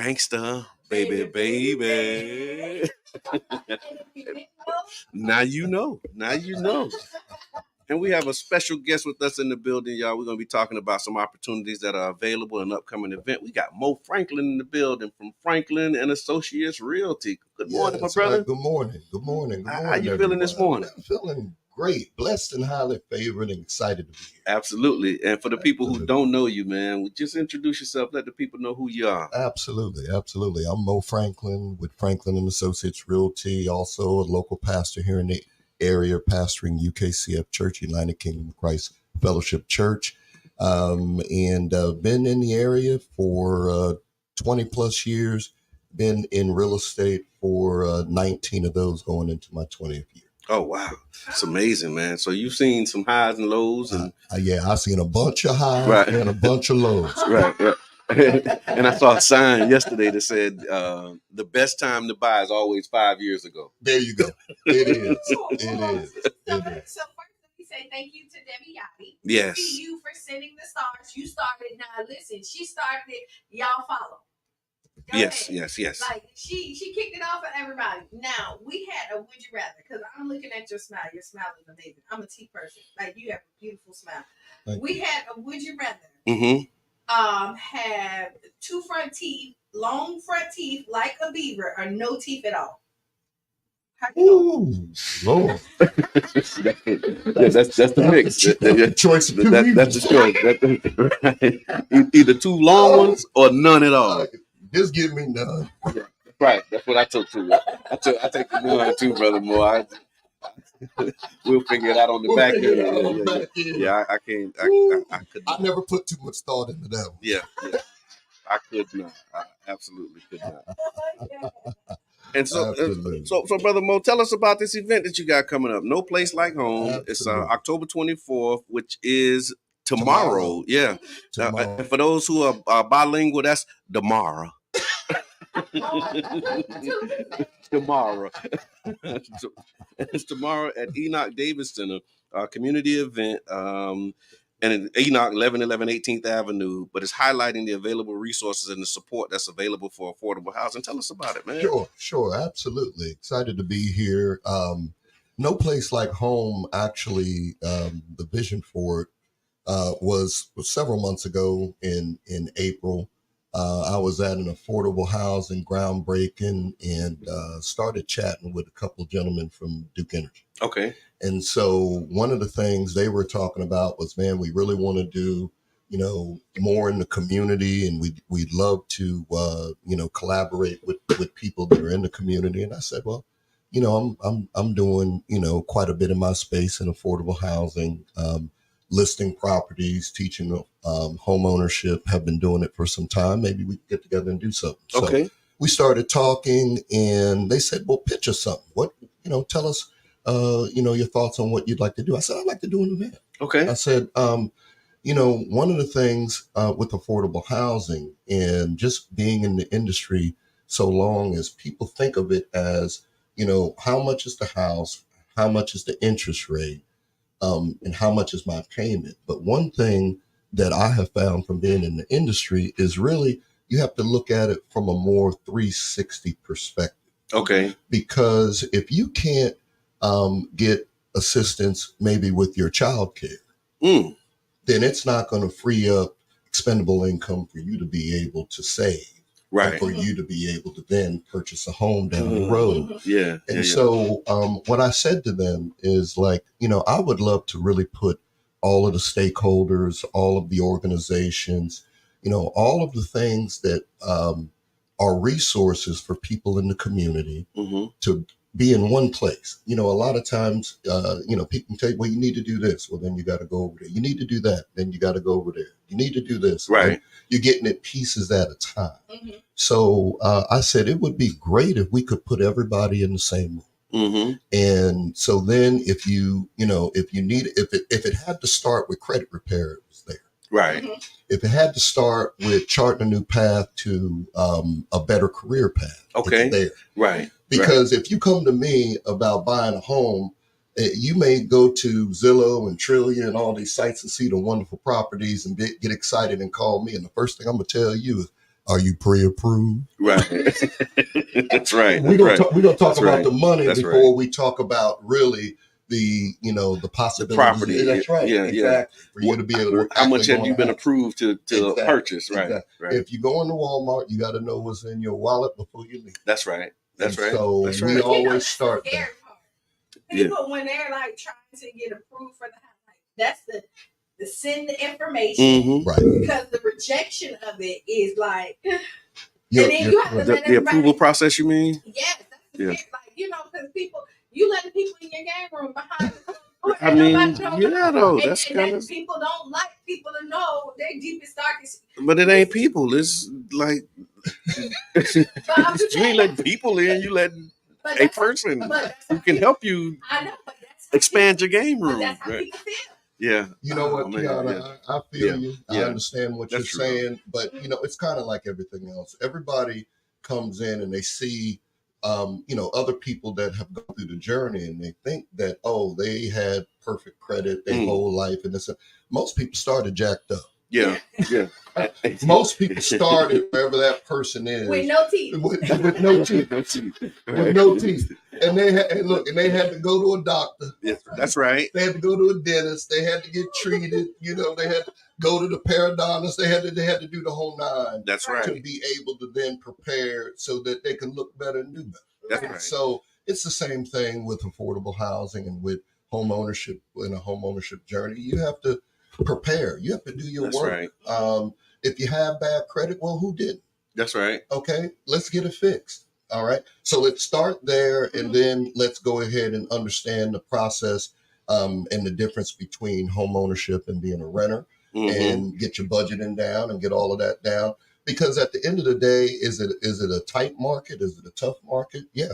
gangsta, baby. Now you know. And we have a special guest with us in the building, y'all. We're going to be talking about some opportunities that are available in an upcoming event. We got Mo Franklin in the building from Franklin and Associates Realty. Good morning, my brother. Good morning. How you feeling this morning? I'm feeling great, blessed and highly favored and excited to be here. Absolutely. And for the people who don't know you, man, just introduce yourself. Let the people know who you are. Absolutely. I'm Mo Franklin with Franklin and Associates Realty, also a local pastor here in the area, pastoring UKCF Church, United Kingdom of Christ Fellowship Church, and been in the area for 20 plus years, been in real estate for 19 of those, going into my 20th year. Oh, wow. It's amazing, man. So you've seen some highs and lows. And I've seen a bunch of highs and a bunch of lows. Right. And I saw a sign yesterday that said, the best time to buy is always 5 years ago. There you go. It is. So first, let me say thank you to Debbie Yachty. Yes. Thank you for sending the stars. You started. Now listen, she started it. Y'all follow. Go Yes. ahead. Like she kicked it off for everybody. Now we had a would you rather, because I'm looking at your smile. Your smile is amazing. I'm a tea person. Like, you have a beautiful smile. We had a would you rather. Mm-hmm. Have two front teeth, long front teeth like a beaver, or no teeth at all. Ooh, Lord. That's the mix. Choice of two that's the choice. Either two long ones or none at all. Just give me none. Yeah, right. That's what I took too. I take the none too, brother Moore. We'll figure it out on the back end. Yeah, I can't. I could not. I never put too much thought into that one. Yeah. I could not. I absolutely could not. And so, Brother Mo, tell us about this event that you got coming up. No Place Like Home. Absolutely. It's October 24th, which is tomorrow. Yeah. Tomorrow. And for those who are bilingual, that's tomorrow. Tomorrow. It's tomorrow at Enoch Davis Center, community event. And in Enoch, 1111 18th Avenue, but it's highlighting the available resources and the support that's available for affordable housing. Tell us about it, man. Sure. Absolutely. Excited to be here. No Place Like Home, actually, the vision for it was several months ago in April. I was at an affordable housing groundbreaking and started chatting with a couple of gentlemen from Duke Energy. Okay. And so one of the things they were talking about was, man, we really want to do, more in the community, and we'd love to, collaborate with people that are in the community. And I said, well, I'm doing, quite a bit in my space in affordable housing, listing properties, teaching home ownership, have been doing it for some time. Maybe we can get together and do something. Okay. So we started talking, and they said, well, pitch us something. What, tell us, your thoughts on what you'd like to do. I said, I'd like to do an event. Okay. I said, one of the things with affordable housing and just being in the industry so long is people think of it as, how much is the house, how much is the interest rate, and how much is my payment. But one thing that I have found from being in the industry is really you have to look at it from a more 360 perspective. Okay. Because if you can't get assistance maybe with your child care, then it's not going to free up expendable income for you to be able to save. Right. For you to be able to then purchase a home down the road. Yeah. And so what I said to them is like, I would love to really put all of the stakeholders, all of the organizations, all of the things that are resources for people in the community to be in one place. A lot of times, people tell you, well, you need to do this. Well, then you got to go over there. You need to do that. Then you got to go over there. You need to do this. Right. You're getting it pieces at a time. So I said it would be great if we could put everybody in the same room. And so then if you need, if it had to start with credit repair, it was there. Right. If it had to start with charting a new path to a better career path, it's there. Right. Because if you come to me about buying a home, you may go to Zillow and Trillion and all these sites and see the wonderful properties and get excited and call me. And the first thing I'm going to tell you is, are you pre-approved? Right. That's right. We're going to talk about the money before we talk about really the possibilities. The property. That's right. Yeah, exactly. For you to be able to. How much have you been approved to purchase? Right. Exactly. Right. If you go into Walmart, you got to know what's in your wallet before you leave. That's right. That's right. So we always start there. People, when they're like trying to get approved for the house, like that's the send the information, right? Because the rejection of it is like, and then you have to let the approval process. You mean? Yes. That's like because you let the people in your game room behind the door. I mean, that's kind of people don't like people to know their deepest darkest. But it ain't people. It's like you ain't letting people in. You letting a person who can help you expand your game room. That's how people feel. Yeah. You know what, Qiana, I feel you. I understand what you're saying, but it's kind of like everything else. Everybody comes in and they see other people that have gone through the journey and they think that, they had perfect credit their whole life. And most people started jacked up. Yeah. Yeah. Most people started wherever that person is with no teeth. With no teeth. With no teeth. And they had to go to a doctor. Yeah, that's right. They had to go to a dentist. They had to get treated. They had to go to the periodontist. They had to do the whole nine. That's right. To be able to then prepare so that they can look better and do better. That's right. So it's the same thing with affordable housing and with home ownership in a home ownership journey. You have to prepare. You have to do your work. Right. If you have bad credit, well, who didn't? That's right. Okay, let's get it fixed. All right. So let's start there, and then let's go ahead and understand the process and the difference between home ownership and being a renter, and get your budgeting down and get all of that down. Because at the end of the day, is it a tight market? Is it a tough market? Yeah,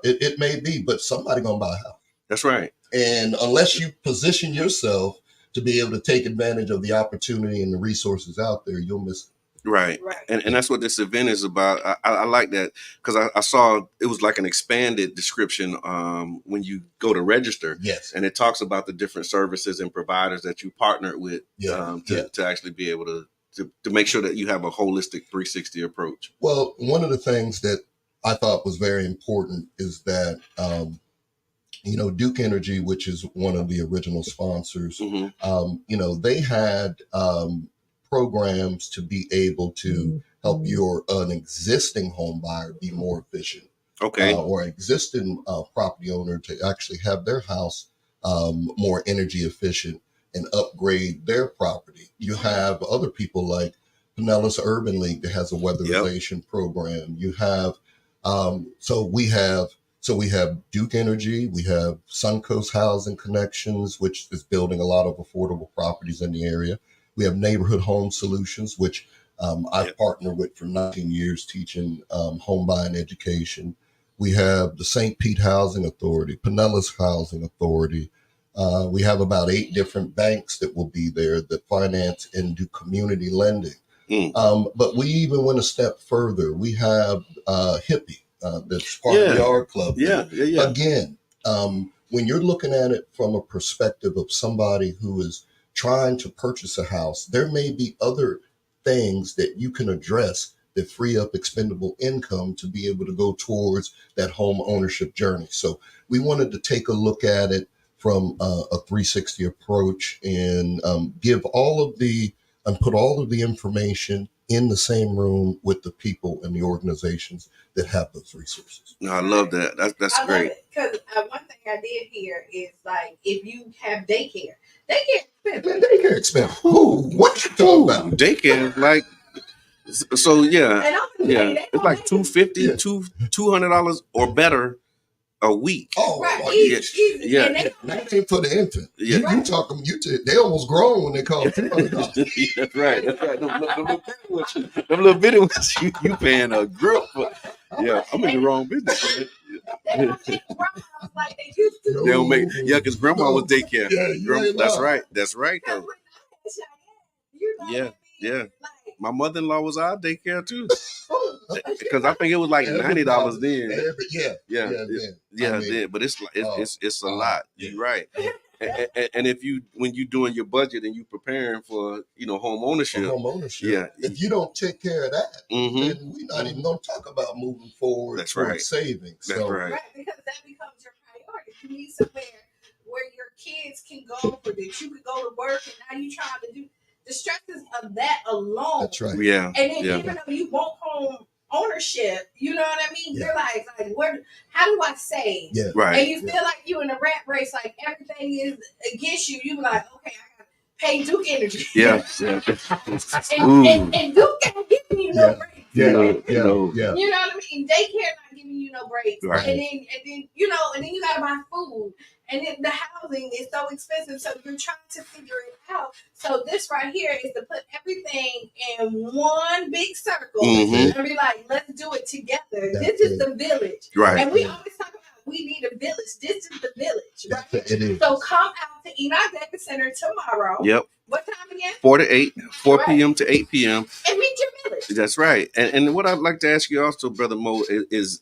it may be, but somebody gonna buy a house. That's right. And unless you position yourself to be able to take advantage of the opportunity and the resources out there, you'll miss it. Right. And that's what this event is about. I like that because I saw it was like an expanded description when you go to register. Yes. And it talks about the different services and providers that you partnered with to actually be able to make sure that you have a holistic 360 approach. Well, one of the things that I thought was very important is that Duke Energy, which is one of the original sponsors, they had programs to be able to help an existing home buyer be more efficient. Okay. Or existing property owner to actually have their house more energy efficient and upgrade their property. You have other people like Pinellas Urban League that has a weatherization program. You have, so we have Duke Energy, we have Suncoast Housing Connections, which is building a lot of affordable properties in the area. We have Neighborhood Home Solutions, which I've partnered with for 19 years teaching home buying education. We have the St. Pete Housing Authority, Pinellas Housing Authority. We have about 8 different banks that will be there that finance and do community lending. But we even went a step further. We have Hippie. That's part of the Art Club. Yeah. Again, when you're looking at it from a perspective of somebody who is trying to purchase a house, there may be other things that you can address that free up expendable income to be able to go towards that home ownership journey. So we wanted to take a look at it from a 360 approach and give all of the and put all of the information in the same room with the people and the organizations that have those resources. No, I love that. That's great. Because one thing I did hear is like if you have daycare expensive. What you talking about? Daycare is like, so yeah, it's like $250, $200 or better a week. Oh, right. Yeah. That ain't for the infant. Yeah. You talking? They almost grown when they call $200. That's right. Them little bitty ones, you paying a grip for. Yeah, I'm in the wrong business. They don't make grandmas like they used to. They don't make, because grandma was daycare. Yeah, That's right though. Yeah. My mother-in-law was our daycare too, because I think it was like $90 then. Yeah. But it's a lot. You're right. And when you doing your budget and you preparing for home ownership, if you don't take care of that, then we're not even going to talk about moving forward. That's right. Savings. That's right. Because that becomes your priority. You need somewhere where your kids can go, or that you could go to work, and now you trying to do the stresses of that alone. That's right. Yeah. And then even though you want home ownership, you know what I mean? You're like how do I save? Yeah. Right. And you feel like you in a rat race, like everything is against you. You be like, okay, I gotta pay Duke Energy. Yeah. and Duke ain't giving you no breaks. Yeah. You know what I mean? Daycare not giving you no breaks. Right. And then you gotta buy food. And then the housing is so expensive, so you're trying to figure it out. So this right here is to put everything in one big circle and be like, let's do it together. This is the village. Right. And we always talk about we need a village. This is the village, right? It is. So come out to Enoch David Center tomorrow. Yep. What time again? 4 to 8, 4 p.m. to 8 p.m. And meet your village. That's right. And what I'd like to ask you also, Brother Mo, is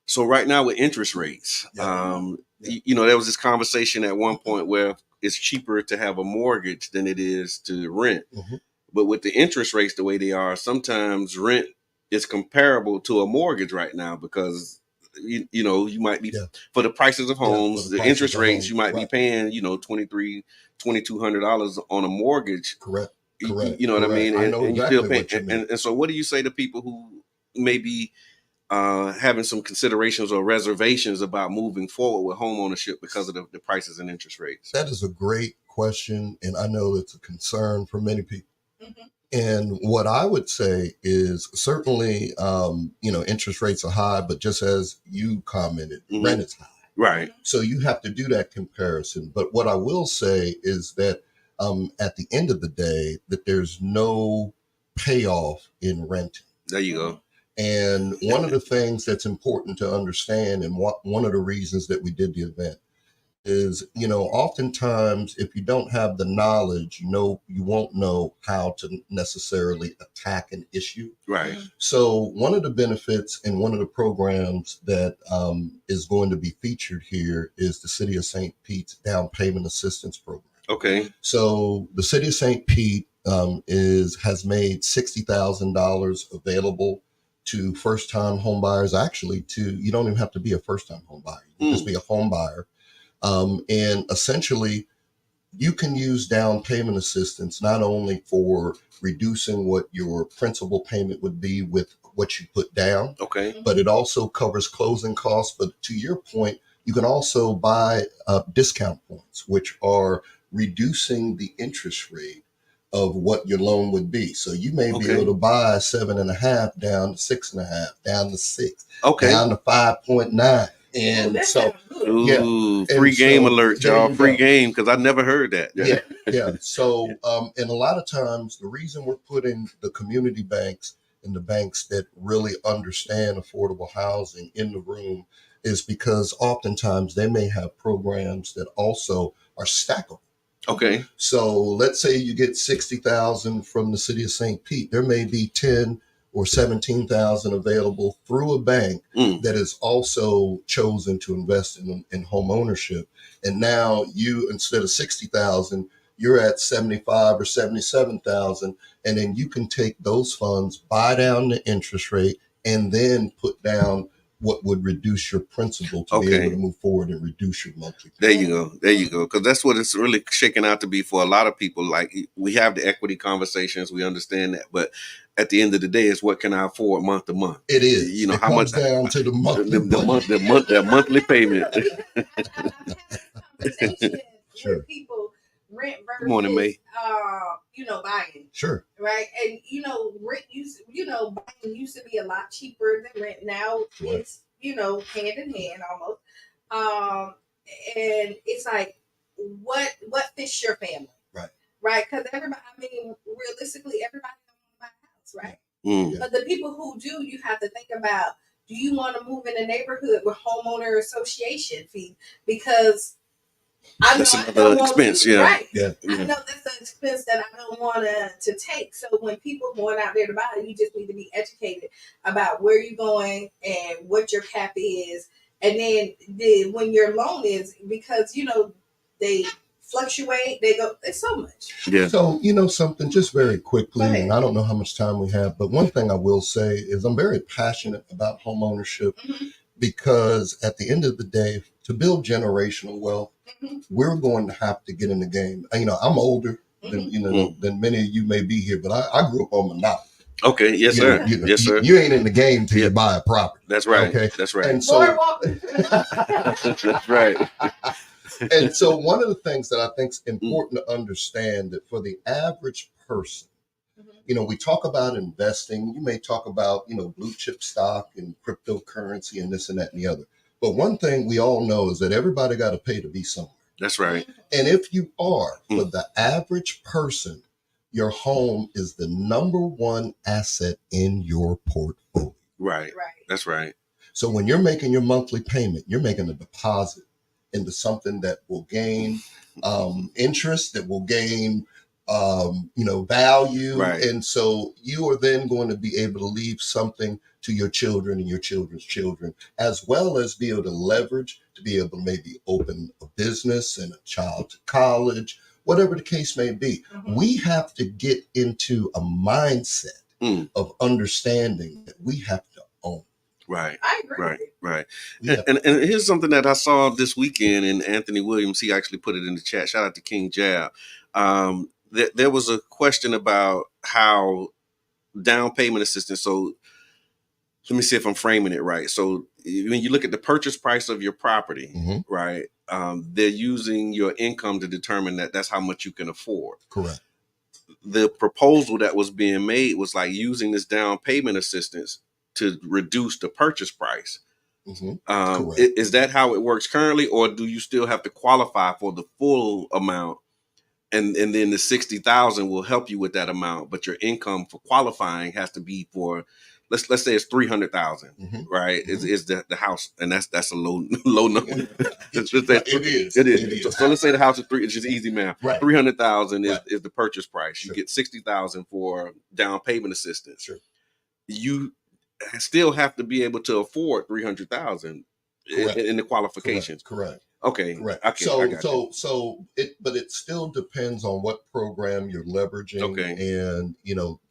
so right now with interest rates, there was this conversation at one point where it's cheaper to have a mortgage than it is to rent. Mm-hmm. But with the interest rates the way they are, sometimes rent is comparable to a mortgage right now because you might be for the prices of homes, the interest rates you might be paying $2,200 on a mortgage. Correct. You know what I mean? I know exactly you feel what you mean. And so what do you say to people who may be having some considerations or reservations about moving forward with home ownership because of the prices and interest rates? That is a great question, and I know it's a concern for many people. Mm-hmm. And what I would say is certainly, interest rates are high, but just as you commented, rent is high. Right. So you have to do that comparison. But what I will say is that at the end of the day, that there's no payoff in renting. There you go. And one of the things that's important to understand, and one of the reasons that we did the event, is, oftentimes if you don't have the knowledge, you won't know how to necessarily attack an issue. Right. So one of the benefits and one of the programs that is going to be featured here is the City of St. Pete's Down Payment Assistance Program. Okay. So the City of St. Pete has made $60,000 available to first-time home buyers. Actually, you don't even have to be a first-time home buyer. You can just be a home buyer. And essentially, you can use down payment assistance not only for reducing what your principal payment would be with what you put down, but it also covers closing costs. But to your point, you can also buy discount points, which are reducing the interest rate of what your loan would be. So you may be able to buy 7.5 down to 6.5, down to 6, down to 5.9. And free game alert, y'all. Free game, because I never heard that. Yeah. So, and a lot of times the reason we're putting the community banks and the banks that really understand affordable housing in the room is because oftentimes they may have programs that also are stackable. Okay. So let's say you get 60,000 from the City of St. Pete. There may be 10 or 17,000 available through a bank that is also chosen to invest in home ownership. And now you, instead of 60,000, you're at 75 or 77,000. And then you can take those funds, buy down the interest rate, and then put down what would reduce your principal to be able to move forward and reduce your monthly payment. There you go. Because that's what it's really shaking out to be for a lot of people. Like, we have the equity conversations, we understand that, but at the end of the day, it's what can I afford month to month. It is. You know, it how comes much down to the monthly the monthly payment. Sure. Where people rent versus Good morning, mate. Buying. Sure. Right. And rent buying used to be a lot cheaper than rent. Now it's hand in hand almost. And it's like what fits your family. Right. Because realistically, everybody don't want to buy a house, right? Mm. But the people who do, you have to think about, do you want to move in a neighborhood with homeowner association fee? Because that's another expense, right. Yeah. I know that's an expense that I don't want to take. So when people going out there to buy, you just need to be educated about where you're going and what your cap is, and then when your loan is, because they fluctuate, they go. It's so much. Yeah. So something just very quickly, and I don't know how much time we have, but one thing I will say is I'm very passionate about home ownership because at the end of the day, to build generational wealth, we're going to have to get in the game. I'm older than many of you may be here, but I grew up on Monopoly. Okay, yes, sir. Yes, sir. You ain't in the game till you buy a property. That's right. Okay, that's right. And so, that's right. And so, one of the things that I think is important to understand that for the average person, we talk about investing. You may talk about blue chip stock and cryptocurrency and this and that and the other. But one thing we all know is that everybody got to pay to be somewhere. That's right. And if you are, for the average person, your home is the number one asset in your portfolio. Right. That's right. So when you're making your monthly payment, you're making a deposit into something that will gain interest, that will gain value. Right. And so you are then going to be able to leave something to your children and your children's children, as well as be able to leverage to be able to maybe open a business and a child to college, whatever the case may be. We have to get into a mindset of understanding that we have to own. Right. I agree. Right. And here's something that I saw this weekend, and Anthony Williams, he actually put it in the chat. Shout out to King Jab. There was a question about how down payment assistance. So let me see if I'm framing it right. So when you look at the purchase price of your property, right, they're using your income to determine that's how much you can afford. Correct. The proposal that was being made was like using this down payment assistance to reduce the purchase price. Is that how it works currently, or do you still have to qualify for the full amount? And then the 60,000 will help you with that amount, but your income for qualifying has to be for, let's say it's 300,000, right? Is the house, and that's a low number. It is. So let's say the house is it's just easy math. Right. 300,000 is the purchase price. Sure. You get 60,000 for down payment assistance. Sure. You still have to be able to afford 300,000 in the qualifications. Correct. Okay. Correct. Okay. But it still depends on what program you're leveraging. Okay. And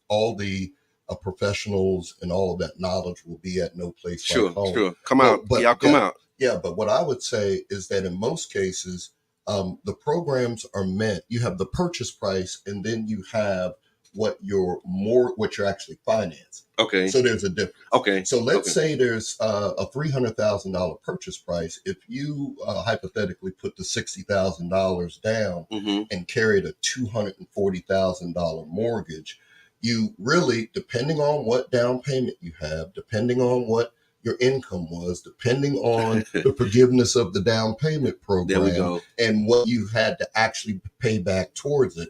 all the professionals and all of that knowledge will be at no place like home. Sure. Come out. Yeah, but what I would say is that in most cases, the programs are meant. You have the purchase price, and then you have what you're actually financing. Okay. So there's a difference. Okay. So let's say there's a $300,000 purchase price. If you hypothetically put the $60,000 down and carried a $240,000 mortgage, you really, depending on what down payment you have, depending on what your income was, depending on the forgiveness of the down payment program, there we go, and what you had to actually pay back towards it,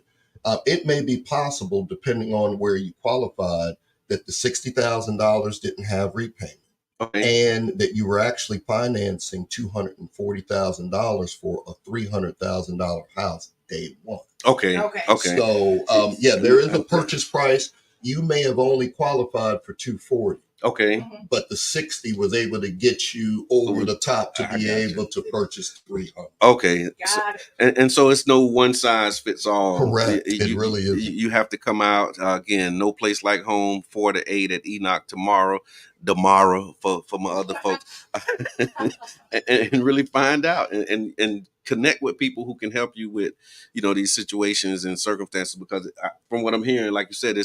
it may be possible, depending on where you qualified, that the $60,000 didn't have repayment. Okay. And that you were actually financing $240,000 for a $300,000 house day one. Okay. So there is a purchase price. You may have only qualified for $240,000. Okay. But the 60 was able to get you over the top to be able to purchase 300. Okay. And so it's no one size fits all. Correct. It really is. You have to come out again. No Place Like Home, 4 to 8 at Enoch tomorrow. tomorrow for my other folks, and really find out and connect with people who can help you with, these situations and circumstances. Because from what I'm hearing, like you said,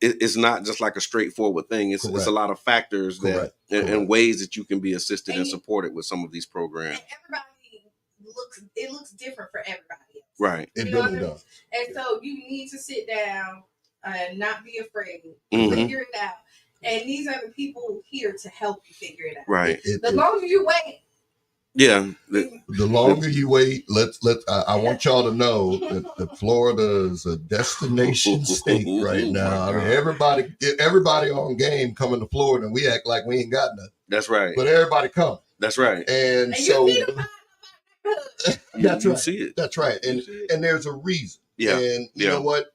it's not just like a straightforward thing. It's a lot of factors that and ways that you can be assisted and supported with some of these programs. And everybody looks different for everybody else. Right. It really does. And so you need to sit down and not be afraid. Mm-hmm. Figure it out. And these are the people here to help you figure it out. Right. The longer you wait. Yeah. The longer you wait, I want y'all to know that Florida is a destination state right now. I mean, everybody on game coming to Florida, and we act like we ain't got nothing. That's right. But everybody come. That's right. And so that's right. See it. That's right. And there's a reason. Yeah. And you know what?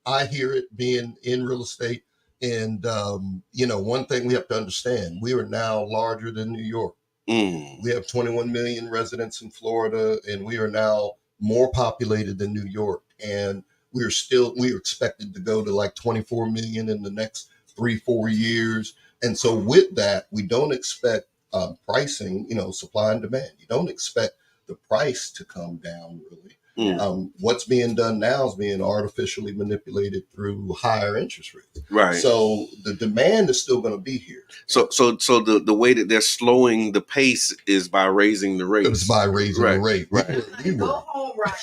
I hear it being in real estate. And one thing we have to understand, we are now larger than New York. We have 21 million residents in Florida, and we are now more populated than New York. And we're expected to go to like 24 million in the next 3-4 years. And so with that, we don't expect pricing, supply and demand. You don't expect the price to come down really. What's being done now is being artificially manipulated through higher interest rates. Right. So the demand is still going to be here. So the way that they're slowing the pace is by raising the rate. It's by raising the rate. Right. Go home, right?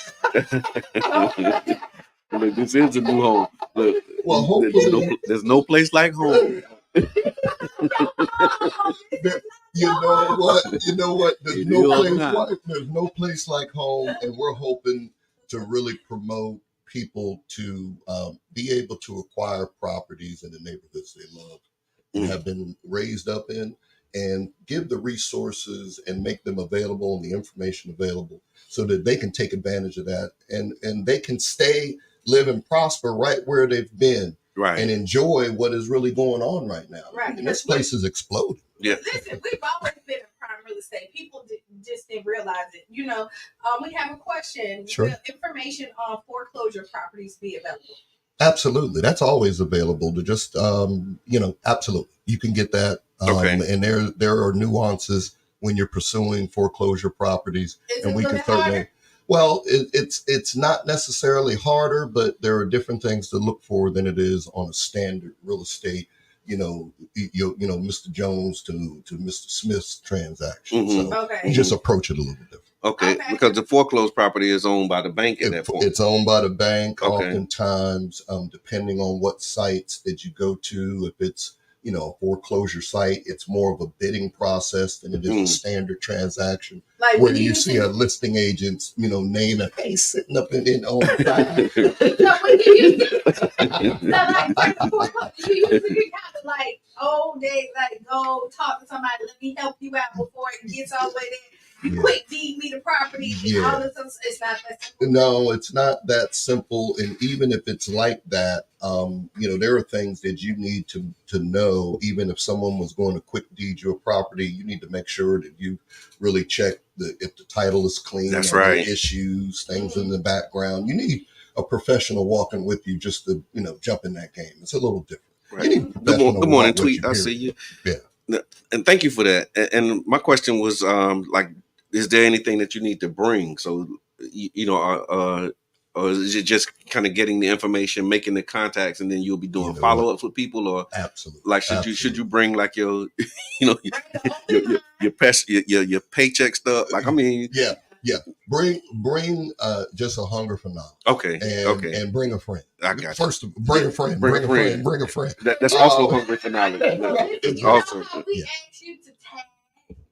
This is a new home. Look, well, hopefully there's no place like home. You know what? There's no place like home, and we're hoping to really promote people to be able to acquire properties in the neighborhoods they love and have been raised up in, and give the resources and make them available and the information available so that they can take advantage of that and they can live and prosper right where they've been. Right. And enjoy what is really going on right now. Right. And this place is exploding. Yeah. Listen, we've always been in prime real estate. People just didn't realize it. We have a question. Sure. Will information on foreclosure properties be available? Absolutely. That's always available to just, absolutely. You can get that. And there are nuances when you're pursuing foreclosure properties. And we can certainly... Well, it's not necessarily harder, but there are different things to look for than it is on a standard real estate, Mr. Jones to Mr. Smith's transaction. Mm-hmm. So you just approach it a little bit different. Okay, because the foreclosed property is owned by the bank at that point. It's owned by the bank. Oftentimes, depending on what sites that you go to, if it's a foreclosure site, it's more of a bidding process than it is a standard transaction. Like where you see a listing agent's, name and face sitting up on the side. You usually kind of like, go talk to somebody, let me help you out before it gets all the way there. You quick deed me the property and all this stuff. It's not that simple. No, it's not that simple. And even if it's like that, there are things that you need to know. Even if someone was going to quick deed your property, you need to make sure that you really check if the title is clean. That's right. Issues, things in the background. You need a professional walking with you just to, jump in that game. It's a little different. Right. You need a professional. Good morning, Tweet. I see you. Yeah. And thank you for that. And my question was, is there anything that you need to bring? So, or is it just kind of getting the information, making the contacts, and then you'll be doing follow-ups with people? Or absolutely, like should you bring like your, your paycheck stuff? Like, I mean, yeah. Bring just a hunger for knowledge. Okay. And bring a friend. I got you. First, bring a friend. Bring a friend. That's also hungry for knowledge. It's also. We ask you to tag.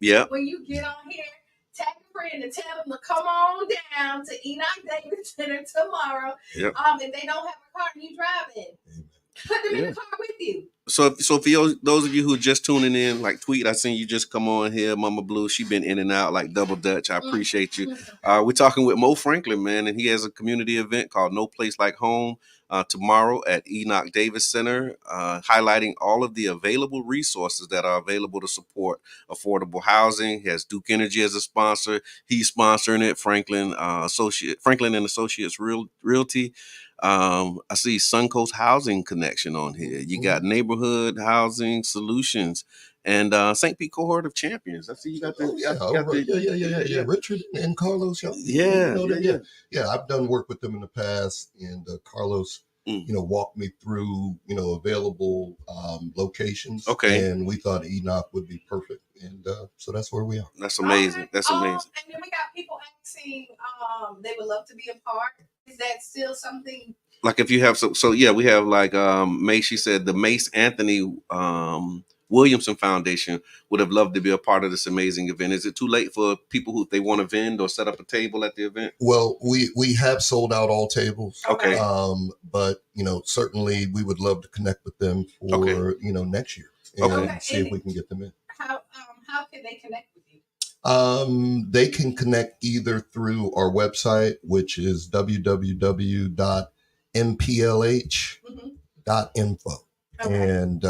Yeah. When you get on here, tag a friend and tell them to come on down to Enoch Davis Center tomorrow. Yep. If they don't have a car and you driving, put them in the car with you. So for those of you who are just tuning in, like Tweet, I seen you just come on here, Mama Blue. She been in and out like double Dutch. I appreciate you. We're talking with Mo Franklin, man, and he has a community event called No Place Like Home tomorrow at Enoch Davis Center, highlighting all of the available resources that are available to support affordable housing. He has Duke Energy as a sponsor. He's sponsoring it. Franklin and Associates Realty. I see Suncoast Housing Connection on here. You got Neighborhood Housing Solutions and St. Pete Cohort of Champions. I see you got the yeah. Richard and Carlos. Yeah. I've done work with them in the past, and Carlos, walked me through, available locations. Okay. And we thought Enoch would be perfect, and so that's where we are. That's amazing. Okay. That's amazing. And then we got people asking, they would love to be a part. Is that still something? Like if you have we have like Mace. She said the Mace Anthony Williamson Foundation would have loved to be a part of this amazing event. Is it too late for people who, if they want to vend or set up a table at the event? Well, we have sold out all tables. Okay. But certainly we would love to connect with them for next year and see if we can get them in. How can they connect with you? They can connect either through our website, which is www.mplh.info. Okay. And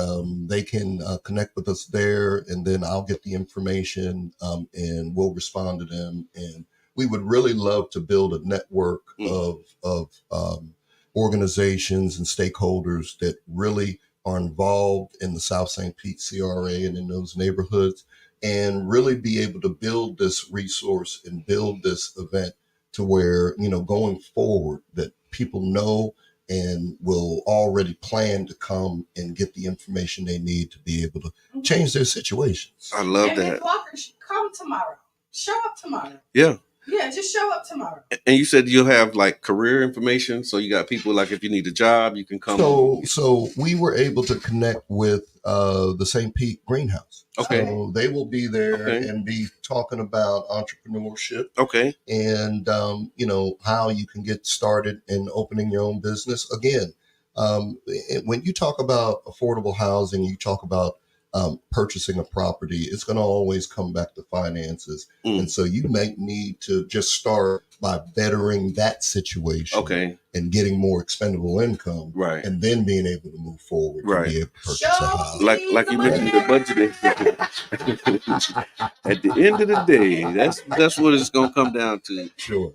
they can connect with us there, and then I'll get the information and we'll respond to them. And we would really love to build a network of organizations and stakeholders that really are involved in the South St. Pete CRA and in those neighborhoods, and really be able to build this resource and build this event to where, going forward, that people know and will already plan to come and get the information they need to be able to change their situations. I love that. Ms. Walker, come tomorrow. Show up tomorrow. Yeah. Yeah, just show up tomorrow. And you said you'll have like career information, so you got people like if you need a job, you can come. So we were able to connect with the St. Pete Greenhouse. Okay. So they will be there and be talking about entrepreneurship. Okay. And how you can get started in opening your own business. Again, when you talk about affordable housing, you talk about purchasing a property, it's going to always come back to finances. And so you might need to just start by bettering that situation and getting more expendable income, and then being able to move forward to be able to purchase a house. Like you mentioned, the budgeting. At the end of the day, that's what it's going to come down to. Sure.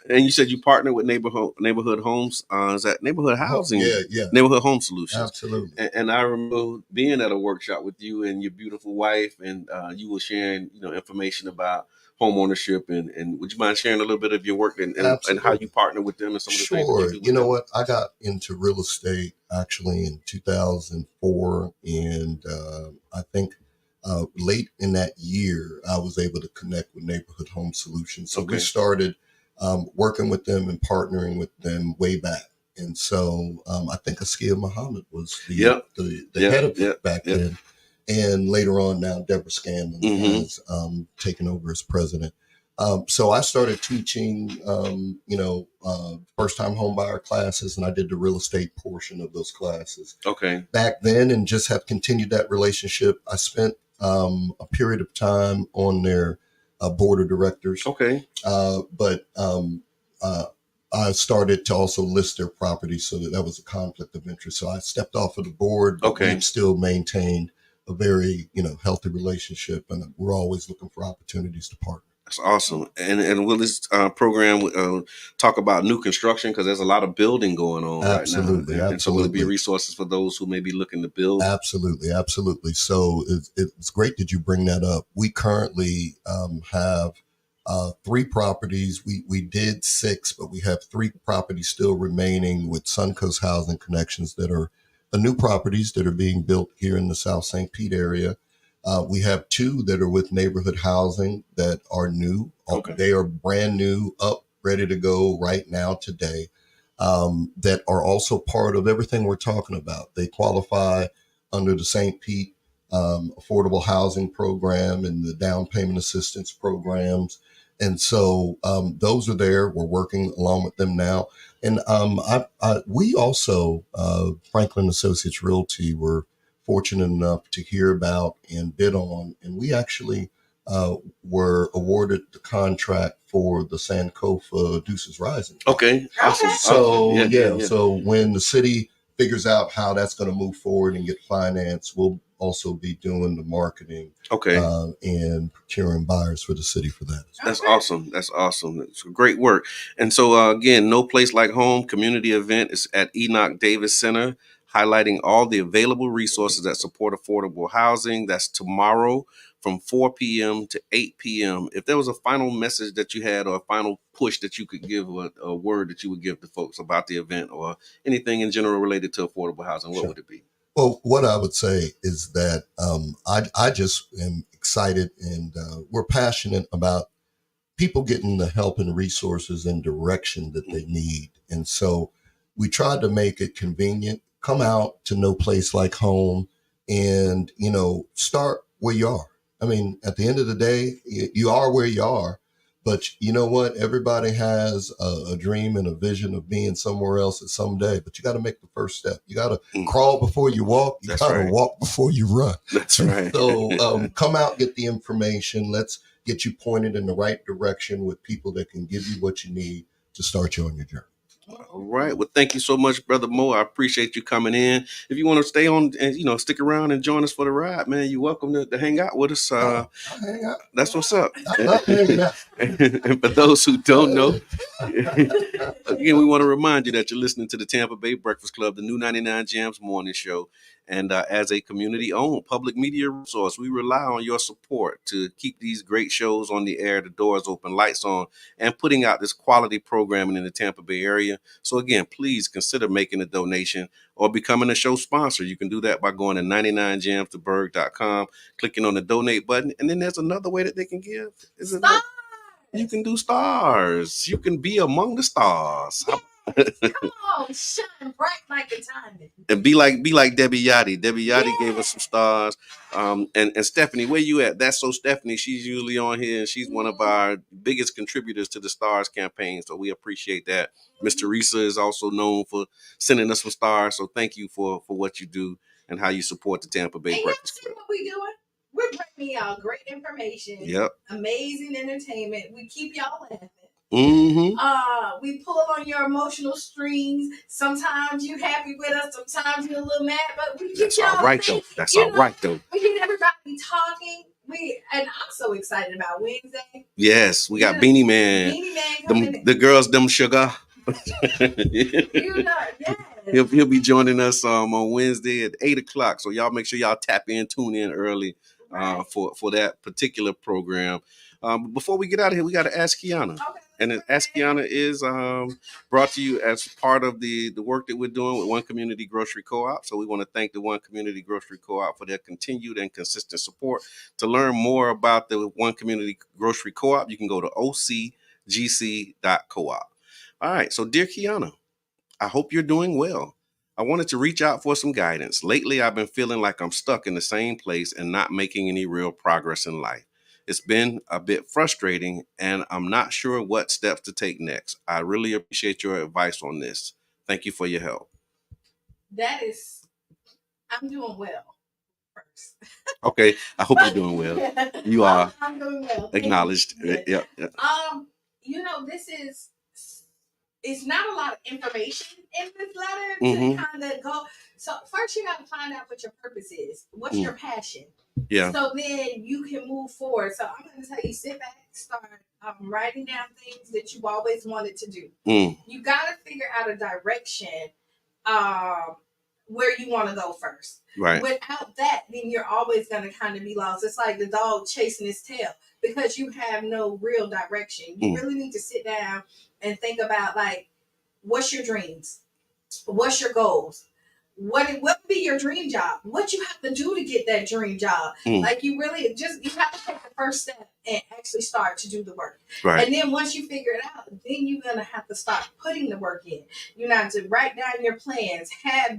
And you said you partner with neighborhood homes. Is that neighborhood housing? Yeah. Neighborhood home solutions. Absolutely. And I remember being at a workshop with you and your beautiful wife, and you were sharing, information about home ownership. And would you mind sharing a little bit of your work and how you partner with them and some of the things that you do? You know what? I got into real estate actually in 2004, and I think late in that year, I was able to connect with Neighborhood Home Solutions. So we started working with them and partnering with them way back. And so I think Askia Muhammad was the head of it back then. And later on now, Deborah Scanlon has taken over as president. So I started teaching, first-time home buyer classes, and I did the real estate portion of those classes. Okay. Back then, and just have continued that relationship. I spent a period of time on their board of directors. Okay. But I started to also list their properties, so that was a conflict of interest. So I stepped off of the board, but we've still maintained a very, healthy relationship, and we're always looking for opportunities to partner. That's awesome. And will this program talk about new construction? Because there's a lot of building going on right now. And so will it be resources for those who may be looking to build? Absolutely. So it's great that you bring that up. We currently have 3 properties. We did 6, but we have 3 properties still remaining with Suncoast Housing Connections that are new properties that are being built here in the South St. Pete area. We have 2 that are with neighborhood housing that are new. Okay. They are brand new, up, ready to go right now today, that are also part of everything we're talking about. They qualify under the St. Pete affordable housing program and the down payment assistance programs. And so those are there. We're working along with them now. And we also, Franklin Associates Realty, were fortunate enough to hear about and bid on. And we actually were awarded the contract for the Sankofa Deuces Rising. Okay. Awesome. So, so when the city figures out how that's going to move forward and get financed, we'll also be doing the marketing. Okay. And procuring buyers for the city for that. That's awesome. That's awesome. It's great work. And so, again, No Place Like Home community event is at Enoch Davis Center, highlighting all the available resources that support affordable housing. That's tomorrow from 4 p.m. to 8 p.m. If there was a final message that you had or a final push that you could give, a word that you would give to folks about the event or anything in general related to affordable housing, what would it be? Well, what I would say is that I just am excited, and we're passionate about people getting the help and resources and direction that they need. And so we tried to make it convenient. Come out to No Place Like Home and, start where you are. I mean, at the end of the day, you are where you are. But you know what? Everybody has a dream and a vision of being somewhere else at some day. But you got to make the first step. You got to crawl before you walk. You got to walk before you run. That's right. So come out, get the information. Let's get you pointed in the right direction with people that can give you what you need to start you on your journey. All right. Well, thank you so much, Brother Mo. I appreciate you coming in. If you want to stay on and, stick around and join us for the ride, man, you're welcome to hang out with us. I'll hang out. That's what's up. I love hanging out. And for those who don't know, again, we want to remind you that you're listening to the Tampa Bay Breakfast Club, the new 99 Jams morning show. And as a community-owned public media resource, we rely on your support to keep these great shows on the air, the doors open, lights on, and putting out this quality programming in the Tampa Bay area. So again, please consider making a donation or becoming a show sponsor. You can do that by going to 99jamstoberg.com, clicking on the donate button. And then there's another way that they can give. You can do stars. You can be among the stars. Come on, shine bright like a diamond. And be like Debbie Yachty. Debbie Yachty gave us some stars. And Stephanie, where you at? That's so Stephanie. She's usually on here, and she's one of our biggest contributors to the Stars campaign. So we appreciate that. Miss Teresa is also known for sending us some stars. So thank you for what you do and how you support the Tampa Bay Breakfast Club. What we doing? We're bringing y'all great information. Yep. Amazing entertainment. We keep y'all laughing. Mm-hmm. We pull on your emotional strings. Sometimes you happy with us, sometimes you're a little mad, but we keep y'all all right though. That's all right though. We get everybody talking. And I'm so excited about Wednesday. Yes, we got Beanie Man. The girls, them sugar. Yes. He'll be joining us on Wednesday at 8:00. So y'all make sure y'all tap in, tune in early for that particular program. Before we get out of here, we got to Ask Qiana. Okay. And Ask Qiana is brought to you as part of the work that we're doing with One Community Grocery Co-op. So we want to thank the One Community Grocery Co-op for their continued and consistent support. To learn more about the One Community Grocery Co-op, you can go to ocgc.coop. All right. So, dear Qiana, I hope you're doing well. I wanted to reach out for some guidance. Lately, I've been feeling like I'm stuck in the same place and not making any real progress in life. It's been a bit frustrating, and I'm not sure what steps to take next. I really appreciate your advice on this. Thank you for your help. I'm doing well first. Okay, I hope you're doing well. You are. I'm doing well. Acknowledged. Yeah. It's not a lot of information in this letter to kind of go. So first you got to find out what your purpose is. What's your passion? Yeah. So then you can move forward. So I'm going to tell you, sit back, start writing down things that you've always wanted to do. You got to figure out a direction where you want to go first. Right. Without that, then you're always going to kind of be lost. It's like the dog chasing his tail because you have no real direction. You really need to sit down and think about, like, what's your dreams? What's your goals? What would be your dream job? What you have to do to get that dream job? Like, you have to take the first step and actually start to do the work. Right. And then once you figure it out, then you're gonna have to start putting the work in. You have to write down your plans.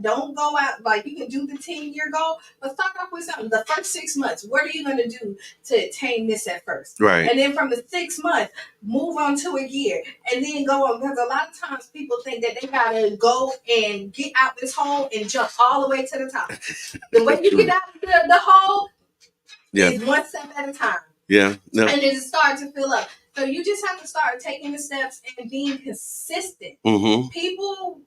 Don't go out, like, you can do the 10-year goal, but start off with something. The first 6 months, what are you gonna do to attain this at first? Right. And then from the 6 months, move on to a year, and then go on. Because a lot of times people think that they gotta go and get out this hole and jump all the way to the top. The way you get out of the hole is one step at a time. Yeah. No. And it starts to fill up. So you just have to start taking the steps and being consistent. People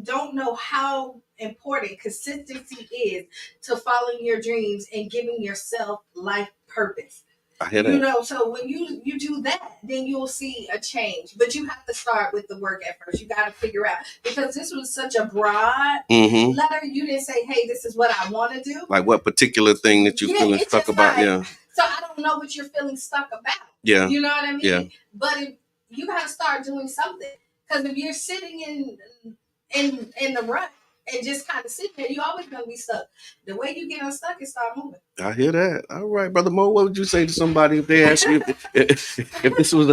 don't know how important consistency is to following your dreams and giving yourself life purpose. I hear that. You know, so when you do that, then you'll see a change. But you have to start with the work at first. You got to figure out, because this was such a broad letter. You didn't say, "Hey, this is what I want to do." Like what particular thing that you feeling stuck about? Like, so I don't know what you're feeling stuck about. Yeah. You know what I mean? Yeah. But you got to start doing something, because if you're sitting in the rut and just kind of sitting there, you're always going to be stuck. The way you get unstuck is start moving. I hear that. All right, Brother Mo, what would you say to somebody if they ask you if this was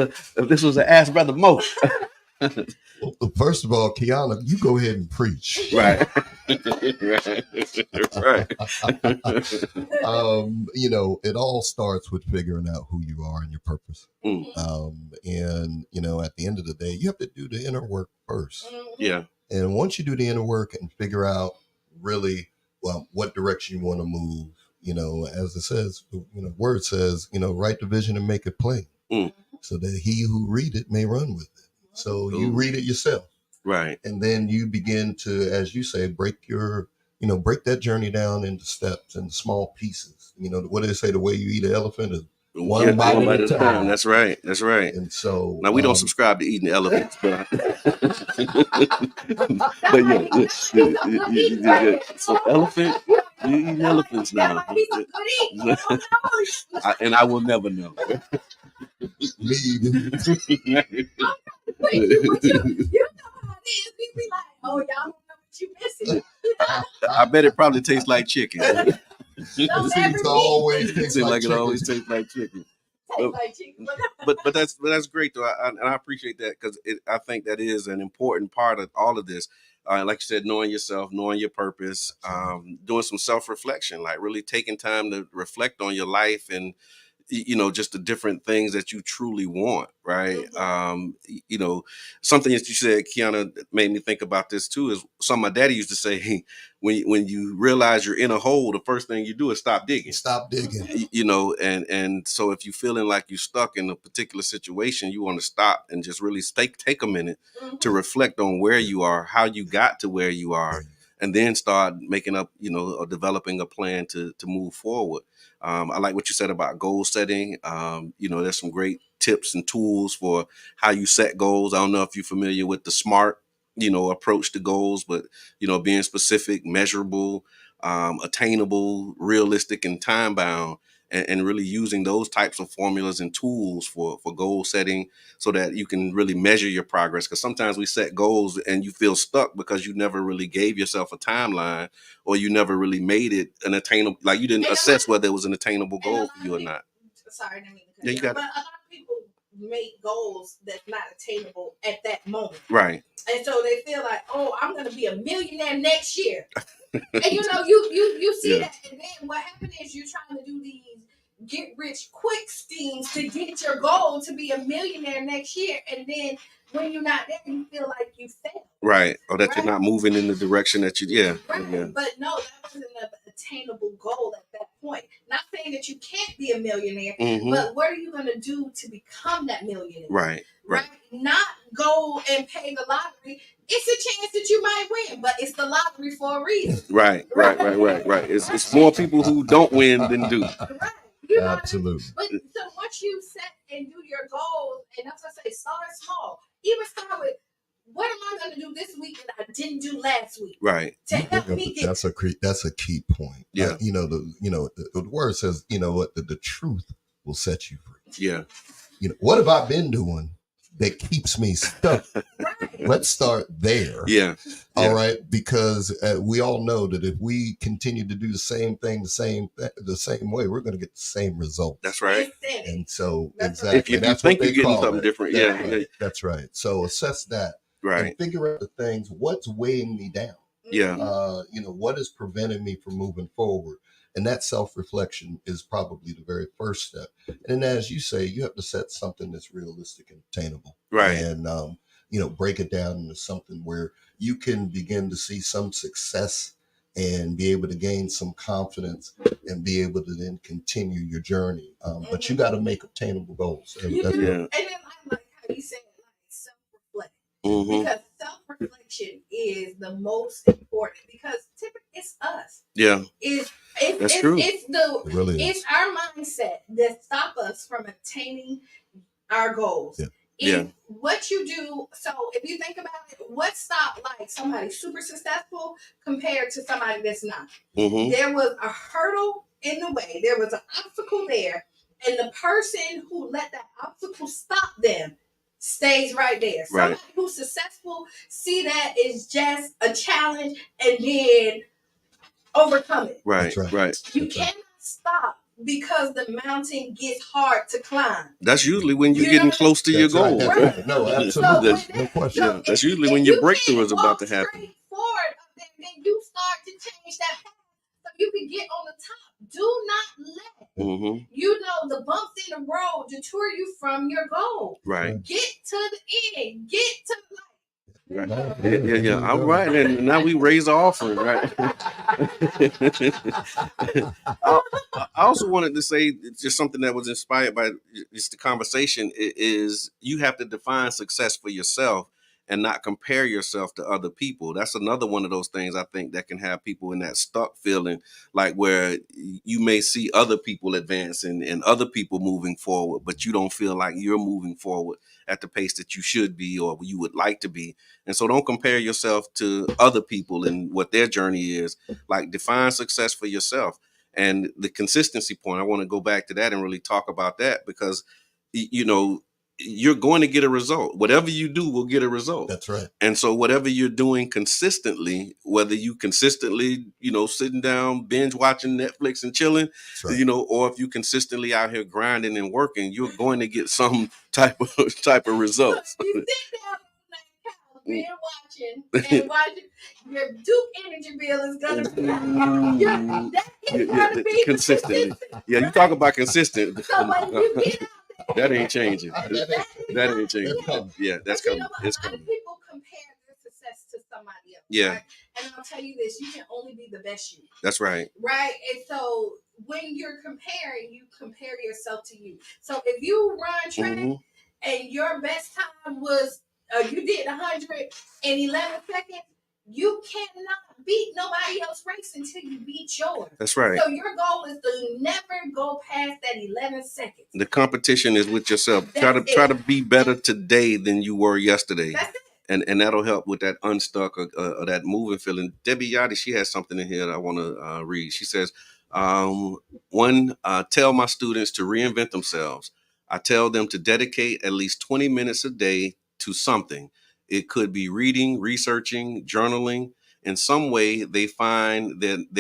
a Ask Brother Mo? Well, first of all, Qiana, you go ahead and preach. Right. Right. You know, it all starts with figuring out who you are and your purpose. And, you know, at the end of the day, you have to do the inner work first. Yeah. And once you do the inner work and figure out really, well, what direction you want to move, you know, as it says, you know, word says, you know, write the vision and make it plain so that he who read it may run with it. So you read it yourself. Right. And then you begin to, as you say, break that journey down into steps and small pieces. You know, what do they say? The way you eat an elephant is one bite at a time. That's right. That's right. And so now we don't subscribe to eating elephants, but yeah. So elephant, you eat elephants now. And I will never know. Me either. You know how it is. We be like, oh, y'all don't know what you missing. I bet it probably tastes like chicken. It always tastes like chicken. It always tastes like chicken. But that's great though, and I appreciate that, because I think that is an important part of all of this. Like you said, knowing yourself, knowing your purpose, doing some self-reflection, like really taking time to reflect on your life and, you know, just the different things that you truly want, right? You know, something that you said, Qiana, made me think about this too, is something my daddy used to say, hey, when you realize you're in a hole, the first thing you do is stop digging. Stop digging. You know, and so if you're feeling like you're stuck in a particular situation, you want to stop and just really take a minute to reflect on where you are, how you got to where you are, and then start making up, you know, or developing a plan to move forward. I like what you said about goal setting. You know, there's some great tips and tools for how you set goals. I don't know if you're familiar with the SMART, you know, approach to goals, but, you know, being specific, measurable, attainable, realistic, and time bound, and really using those types of formulas and tools for goal setting so that you can really measure your progress. Because sometimes we set goals and you feel stuck because you never really gave yourself a timeline, or you never really made it an attainable, like you didn't assess whether it was an attainable goal for you or not. Sorry, I didn't mean to cut you off, but a lot of people make goals that's not attainable at that moment. Right. And so they feel like, oh, I'm going to be a millionaire next year. And you know, you see that, and then what happened is you're trying to do these get rich quick schemes to get your goal to be a millionaire next year, and then when you're not there, you feel like you failed. Right, or that you're not moving in the direction that you. Right. But no, that wasn't an attainable goal at that point. Not saying that you can't be a millionaire, but what are you going to do to become that millionaire? Right. Not go and pay the lottery. It's a chance that you might win, but it's the lottery for a reason. Right. It's more people who don't win than do. Right. You know absolutely. But so once you set and do your goals, and that's what I say, start small. Even start with, what am I going to do this week that I didn't do last week? Right. To help me get. That's a key point. Yeah. The word says, you know what, the truth will set you free. Yeah. You know, what have I been doing that keeps me stuck? Let's start there. Yeah. All right. Because we all know that if we continue to do the same thing the same way, we're going to get the same result. That's right. And so exactly, if you that's think what you're getting something it. different. Right. That's right. So assess that. Right. And figure out the things, what's weighing me down. Yeah. What is preventing me from moving forward? And that self-reflection is probably the very first step. And then, as you say, you have to set something that's realistic and attainable. Right. And, break it down into something where you can begin to see some success and be able to gain some confidence and be able to then continue your journey. But you got to make attainable goals. And then I like how you said, like, self-reflect. Because self-reflection is the most important because typically it's us. Yeah. That's true. It's our mindset that stop us from attaining our goals. Yeah. What you do, so if you think about it, what stopped like somebody super successful compared to somebody that's not? Mm-hmm. There was a hurdle in the way. There was an obstacle there. And the person who let that obstacle stop them stays right there. Somebody who's successful see that is just a challenge and then overcome it. Right. You cannot stop because the mountain gets hard to climb. That's usually when you're getting close to your goal. Right. No, absolutely. No question. Yeah, that's usually when your breakthrough is about to happen. Straight forward, then you start to change that path so you can get on the top. Do not let the bumps in the road deter you from your goal. Right. Get to the end. Get to the light. Right. Yeah. All right. And now we raise the offering, right? I also wanted to say just something that was inspired by just the conversation is you have to define success for yourself and not compare yourself to other people. That's another one of those things I think that can have people in that stuck feeling, like where you may see other people advancing and other people moving forward, but you don't feel like you're moving forward at the pace that you should be or you would like to be. And so don't compare yourself to other people and what their journey is. Like, define success for yourself. And the consistency point, I want to go back to that and really talk about that because, you're going to get a result. Whatever you do will get a result. That's right. And so whatever you're doing consistently, whether you consistently, sitting down, binge watching Netflix and chilling, or if you consistently out here grinding and working, you're going to get some type of results. You sit down binge watching, your Duke energy bill is gonna be consistently. Yeah, you talk about consistent. So when you get out that ain't changing. That ain't changing. Yeah, that's coming. It's coming. People compare their success to somebody else. Yeah. Right? And I'll tell you this, you can only be the best you. That's right. Right? And so when you're comparing, you compare yourself to you. So if you run track and your best time was, you did 111 seconds, you cannot beat nobody else's race until you beat yours. That's right. So your goal is to never go past that 11 seconds. The competition is with yourself. Try to be better today than you were yesterday. That's it. And that'll help with that unstuck or that moving feeling. Debbie Yachty, she has something in here that I want to read. She says, tell my students to reinvent themselves. I tell them to dedicate at least 20 minutes a day to something. It could be reading, researching, journaling. In some way, they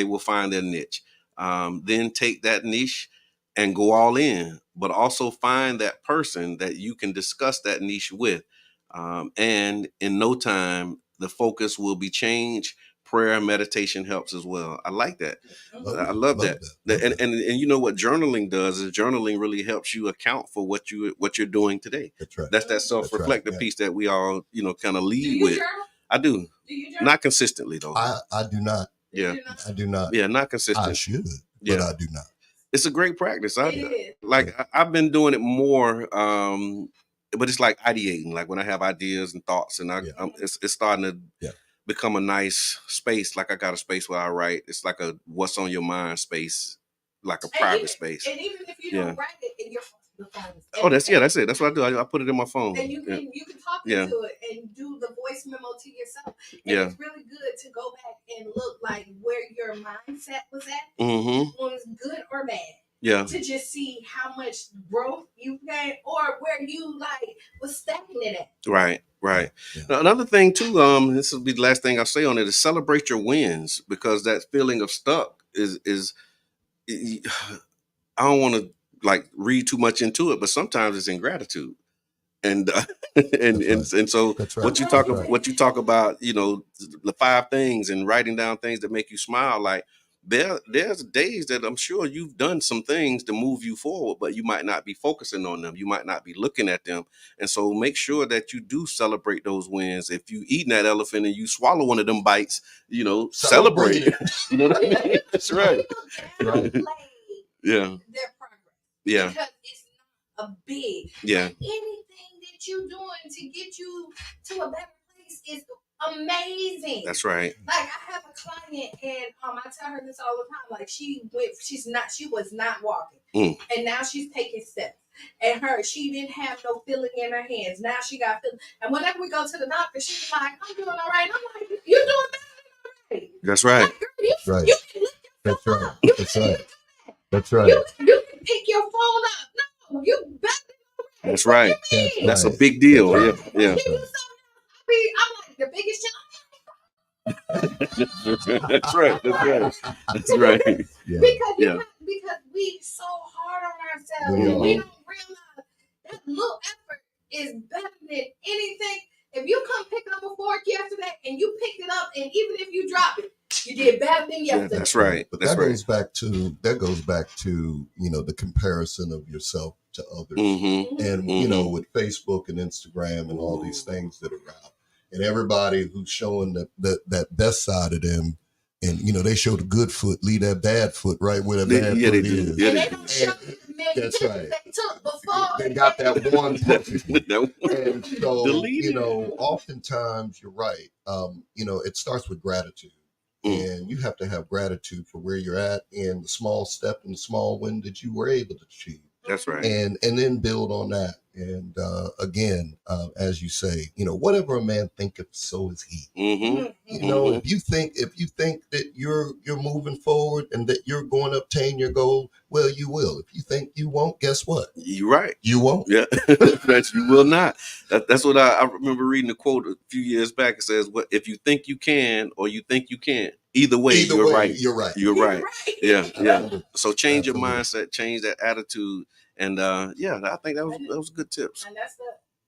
will find their niche. Then take that niche and go all in, but also find that person that you can discuss that niche with. And in no time, the focus will be changed. Prayer and meditation helps as well. I like that. I love that. And you know what journaling does is journaling really helps you account for what you're doing today. That's right. That's that self-reflective piece that we all, kind of lead with. Journal? I do. Do you journal? Not consistently though. I do not. Yeah. I do not. Yeah, not consistent. I should, but I do not. It's a great practice. I've been doing it more, but it's like ideating. Like when I have ideas and thoughts, and it's starting to become a nice space. Like I got a space where I write. It's like a what's on your mind space, like a private space. And even if you don't write it in your phone. That's it. That's what I do. I put it in my phone. And you can talk into it and do the voice memo to yourself. And it's really good to go back and look like where your mindset was at, was good or bad. Yeah. To just see how much growth you gained or where you was stagnant at. Right. Yeah. Now, another thing too, this will be the last thing I'll say on it, is celebrate your wins, because that feeling of stuck is I don't want to read too much into it, but sometimes it's ingratitude. And and so what you talk about, the 5 things and writing down things that make you smile, there's days that I'm sure you've done some things to move you forward, but you might not be focusing on them. You might not be looking at them. And so make sure that you do celebrate those wins. If you eating that elephant and you swallow one of them bites, celebrate it. You know what I mean? That's right. Yeah. Their progress. Yeah. Because it's not a big. Yeah. Anything that you're doing to get you to a better place is amazing. That's right. Like I have a client and I tell her this all the time. Like she was not walking. And now she's taking steps. And she didn't have no feeling in her hands. Now she got feeling. And whenever we go to the doctor, she's like, I'm doing all right. I'm like, you're doing better than all right. That's right. Like, girl, That's right. You can lift yourself That's right. up. That's right. That's right. You can pick your phone up. No, you better. That's right. That's a big deal. Yeah. I'm like the biggest That's right. That's right. Yeah. Because we so hard on ourselves and we don't realize that little effort is better than anything. If you come pick up a fork yesterday and you picked it up, and even if you drop it, you did better than yesterday. Yeah, that's right. But that goes back to the comparison of yourself to others, and with Facebook and Instagram and all these things that are out, and everybody who's showing that best side of them, and they show the good foot, leave that bad foot right where the bad foot is. And they don't show the that's right. They took before. They got that one perfect one. And so, oftentimes you're right. It starts with gratitude. And you have to have gratitude for where you're at and the small step and the small win that you were able to achieve. That's right. And then build on that. And again, as you say, whatever a man thinketh, so is he. If you think that you're moving forward and that you're going to obtain your goal, well, you will. If you think you won't, guess what? You're right. You won't. Yeah, you will not. That's what I remember reading a quote a few years back. It says, "What if you think you can or you think you can't? Either way, you're right. You're right. You're right. Yeah. So change your Absolutely. mindset, change that attitude, and I think that was good tips. And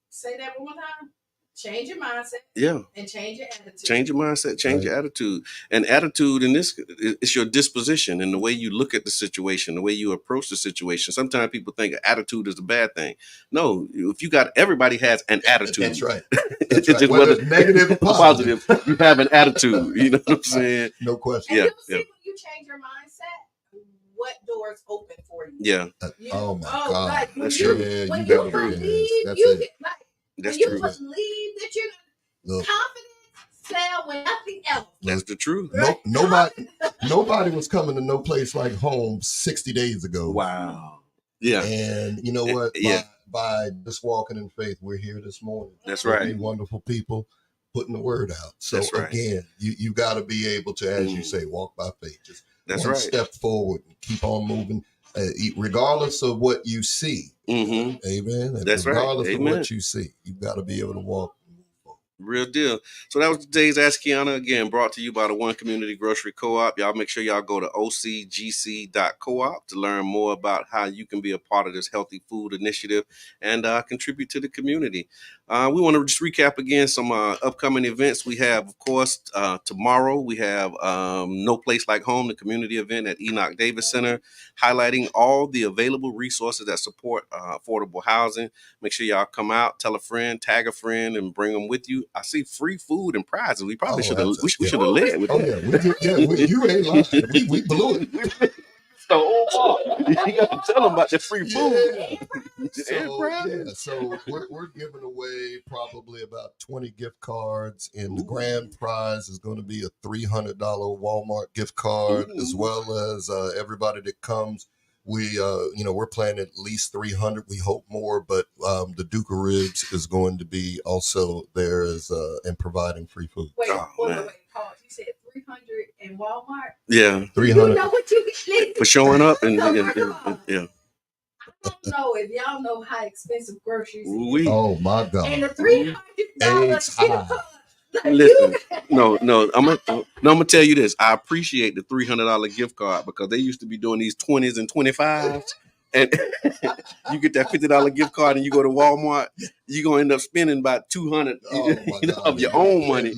say that one more time. Change your mindset. Yeah. And change your attitude. Change your mindset, change your attitude. And attitude in this is your disposition and the way you look at the situation, the way you approach the situation. Sometimes people think attitude is a bad thing. No, if everybody has an attitude. That's right. That's right. Just whether it's negative or positive, you have an attitude. You know what I'm saying? No question. And you'll see when you change your mindset, what doors open for you. Yeah. Oh my God. Like, That's true. When you believe, That's when you true. believe that you're confident, sell when nothing else. That's the truth. Right? Nobody was coming to no place like home 60 days ago. Wow. Yeah. And you know what? Yeah. By just walking in faith, we're here this morning. That's right. Wonderful people putting the word out. So That's right. again, you got to be able to, as you say, walk by faith. Just That's one right. step forward and keep on moving, regardless of what you see. Amen. And That's right. regardless of Amen. what you see, you got to be able to walk. Real deal. So that was today's Ask Qiana, again, brought to you by the One Community Grocery Co-op. Y'all make sure y'all go to ocgc.coop to learn more about how you can be a part of this healthy food initiative and contribute to the community. We want to just recap again some upcoming events. We have, of course, tomorrow we have No Place Like Home, the community event at Enoch Davis Center, highlighting all the available resources that support affordable housing. Make sure y'all come out, tell a friend, tag a friend, and bring them with you. I see free food and prizes. We probably should have led with that. You ain't lying. We blew it. The whole bar. You got to tell them about the free food. So we're giving away probably about 20 gift cards, and the grand prize is going to be a $300 Walmart gift card, as well as everybody that comes. We're planning at least 300. We hope more, but the Duke of Ribs is going to be also there and providing free food. Wait, Paul. You said 300 in Walmart? Yeah. 300. You know what you get for showing up and yeah. I don't know if y'all know how expensive groceries is. Oh my God. And the $300 gift card. Listen, no, I'm gonna tell you this. I appreciate the $300 gift card because they used to be doing these 20s and 25s, and you get that $50 gift card and you go to Walmart, you're gonna end up spending about $200 of your own money.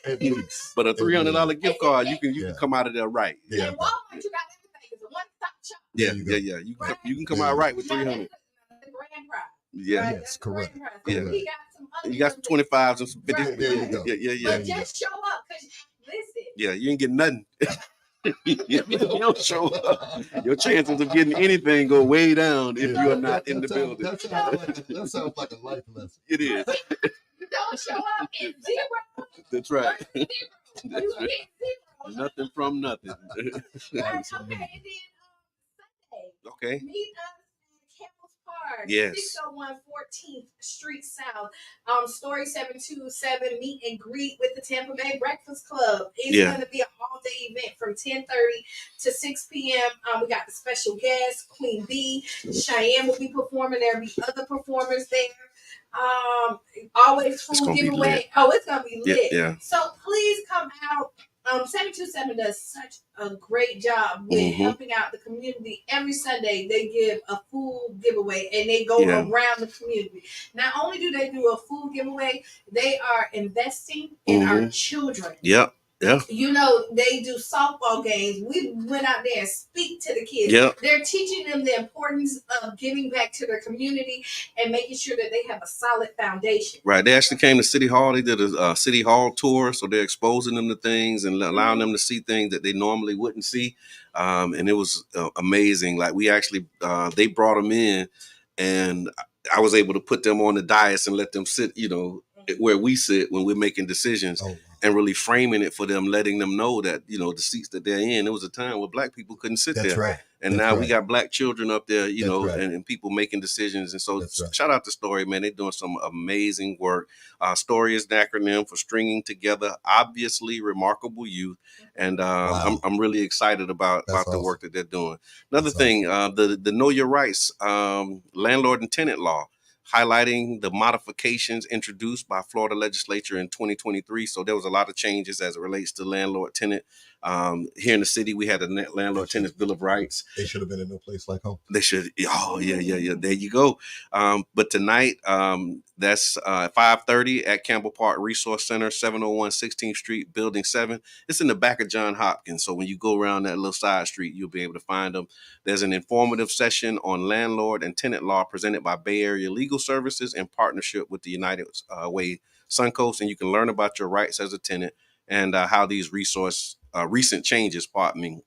At least. But a $300 gift card, you can come out of there right. Yeah. In Walmart, you got everything. It's a one-stop shop. Yeah. You can come out right with $300. The grand prize. Yeah. Right? Yes, correct. Yeah. He got some other You got some 25s and some 50s. Right. There you go. Yeah. But just show up, because listen. Yeah, you ain't getting nothing. If you don't show up, your chances of getting anything go way down if you're not in the building. That sounds like a life lesson. It is. You don't show up in zero. That's right. That's right. Nothing from nothing. Okay. Meet us at Campbell's Park. Yes. 601 14th Street South. Story 727, meet and greet with the Tampa Bay Breakfast Club. It's going to be an all-day event from 10:30 to 6 p.m. We got the special guest, Queen B. Cheyenne will be performing. There'll be other performers there. Always food giveaway. It's going to be lit. Yeah. So please come out. 727 does such a great job with helping out the community. Every Sunday they give a food giveaway and they go around the community. Not only do they do a food giveaway, they are investing in our children. Yep. Yeah. You know, they do softball games. We went out there and speak to the kids. Yep. They're teaching them the importance of giving back to their community and making sure that they have a solid foundation. Right. They actually came to City Hall. They did a City Hall tour. So they're exposing them to things and allowing them to see things that they normally wouldn't see. And it was amazing. Like we actually, they brought them in and I was able to put them on the dais and let them sit, where we sit when we're making decisions. And really framing it for them, letting them know that, the seats that they're in, there was a time where Black people couldn't sit there. Right. And now we got Black children up there, and people making decisions. And so shout out to Story, man. They're doing some amazing work. Story is an acronym for Stringing Together Obviously Remarkable Youth. And I'm really excited about the work that they're doing. Another thing, the Know Your Rights landlord and tenant law, highlighting the modifications introduced by Florida legislature in 2023. So there was a lot of changes as it relates to landlord-tenant. Here in the city, we had a landlord-tenant Bill of Rights. They should have been in no place like home. They should. Oh, yeah. There you go. But tonight, that's 5:30 at Campbell Park Resource Center, 701 16th Street, Building 7. It's in the back of John Hopkins. So when you go around that little side street, you'll be able to find them. There's an informative session on landlord and tenant law presented by Bay Area Legal Services in partnership with the United Way Suncoast. And you can learn about your rights as a tenant and how these recent changes,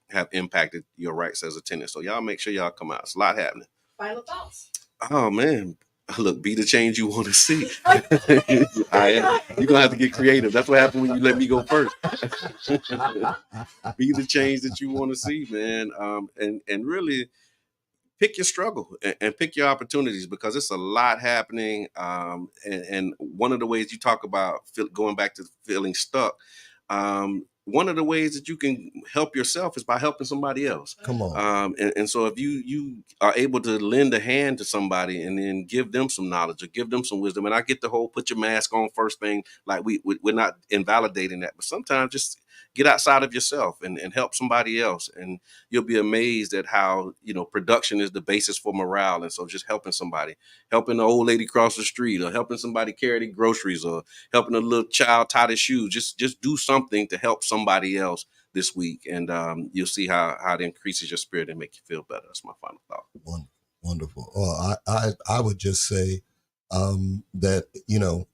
have impacted your rights as a tenant. So y'all make sure y'all come out. It's a lot happening. Final thoughts. Oh, man. Look, be the change you want to see. You're going to have to get creative. That's what happened when you let me go first. Be the change that you want to see, man. And really pick your struggle and pick your opportunities because it's a lot happening. And one of the ways you talk about going back to feeling stuck, one of the ways that you can help yourself is by helping somebody else. Come on. And so if you are able to lend a hand to somebody and then give them some knowledge or give them some wisdom, and I get the whole put your mask on first thing, like we're not invalidating that, but sometimes just get outside of yourself and help somebody else. And you'll be amazed at how, production is the basis for morale. And so just helping somebody, helping the old lady cross the street or helping somebody carry their groceries or helping a little child tie their shoes, just do something to help somebody else this week. And you'll see how it increases your spirit and make you feel better. That's my final thought. Wonderful. Well, I would just say that,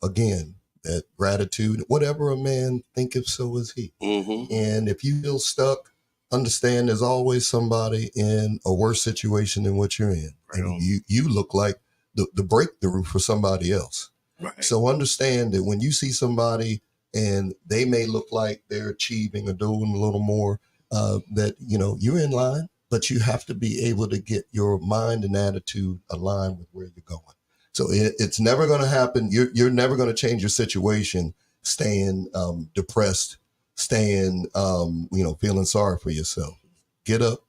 again, that gratitude, whatever a man thinketh, so is he. And if you feel stuck, understand there's always somebody in a worse situation than what you're in. Right. And you look like the breakthrough for somebody else. Right. So understand that when you see somebody and they may look like they're achieving or doing a little more, that, you're in line, but you have to be able to get your mind and attitude aligned with where you're going. So it's never going to happen. You're never going to change your situation, staying depressed, staying, feeling sorry for yourself. Get up,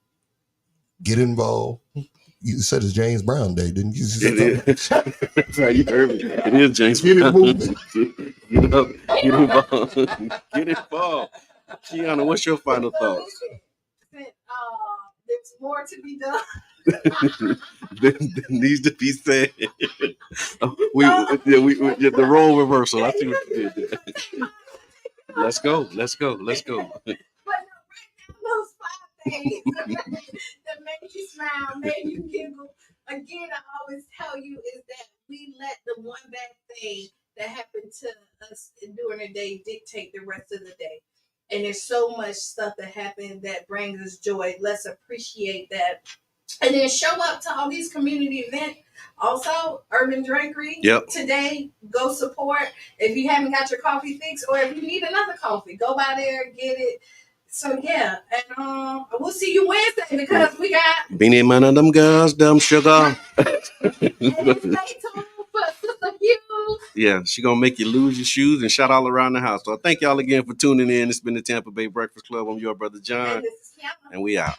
get involved. You said it's James Brown Day, didn't you? It is. That's right, you heard me. It is James Brown. Get up, get involved. Get involved. Qiana, what's your final thoughts? There's more to be done. There needs to be said. The role reversal. I see what you did there. Let's go. But no, right now, those 5 things that make you smile, make you giggle. Again, I always tell you is that we let the one bad thing that happened to us during the day dictate the rest of the day. And there's so much stuff that happened that brings us joy. Let's appreciate that And then show up to all these community events. Also, Urban Drakery. Today, go support. If you haven't got your coffee fix, or if you need another coffee, go by there, get it. So yeah, and we'll see you Wednesday because we got Beanie Man and them girls, them sugar. And stay tuned for Sister Hughes. Yeah, she gonna make you lose your shoes and shout all around the house. So thank y'all again for tuning in. It's been the Tampa Bay Breakfast Club. I'm your brother John, And this is Kiana. and we out.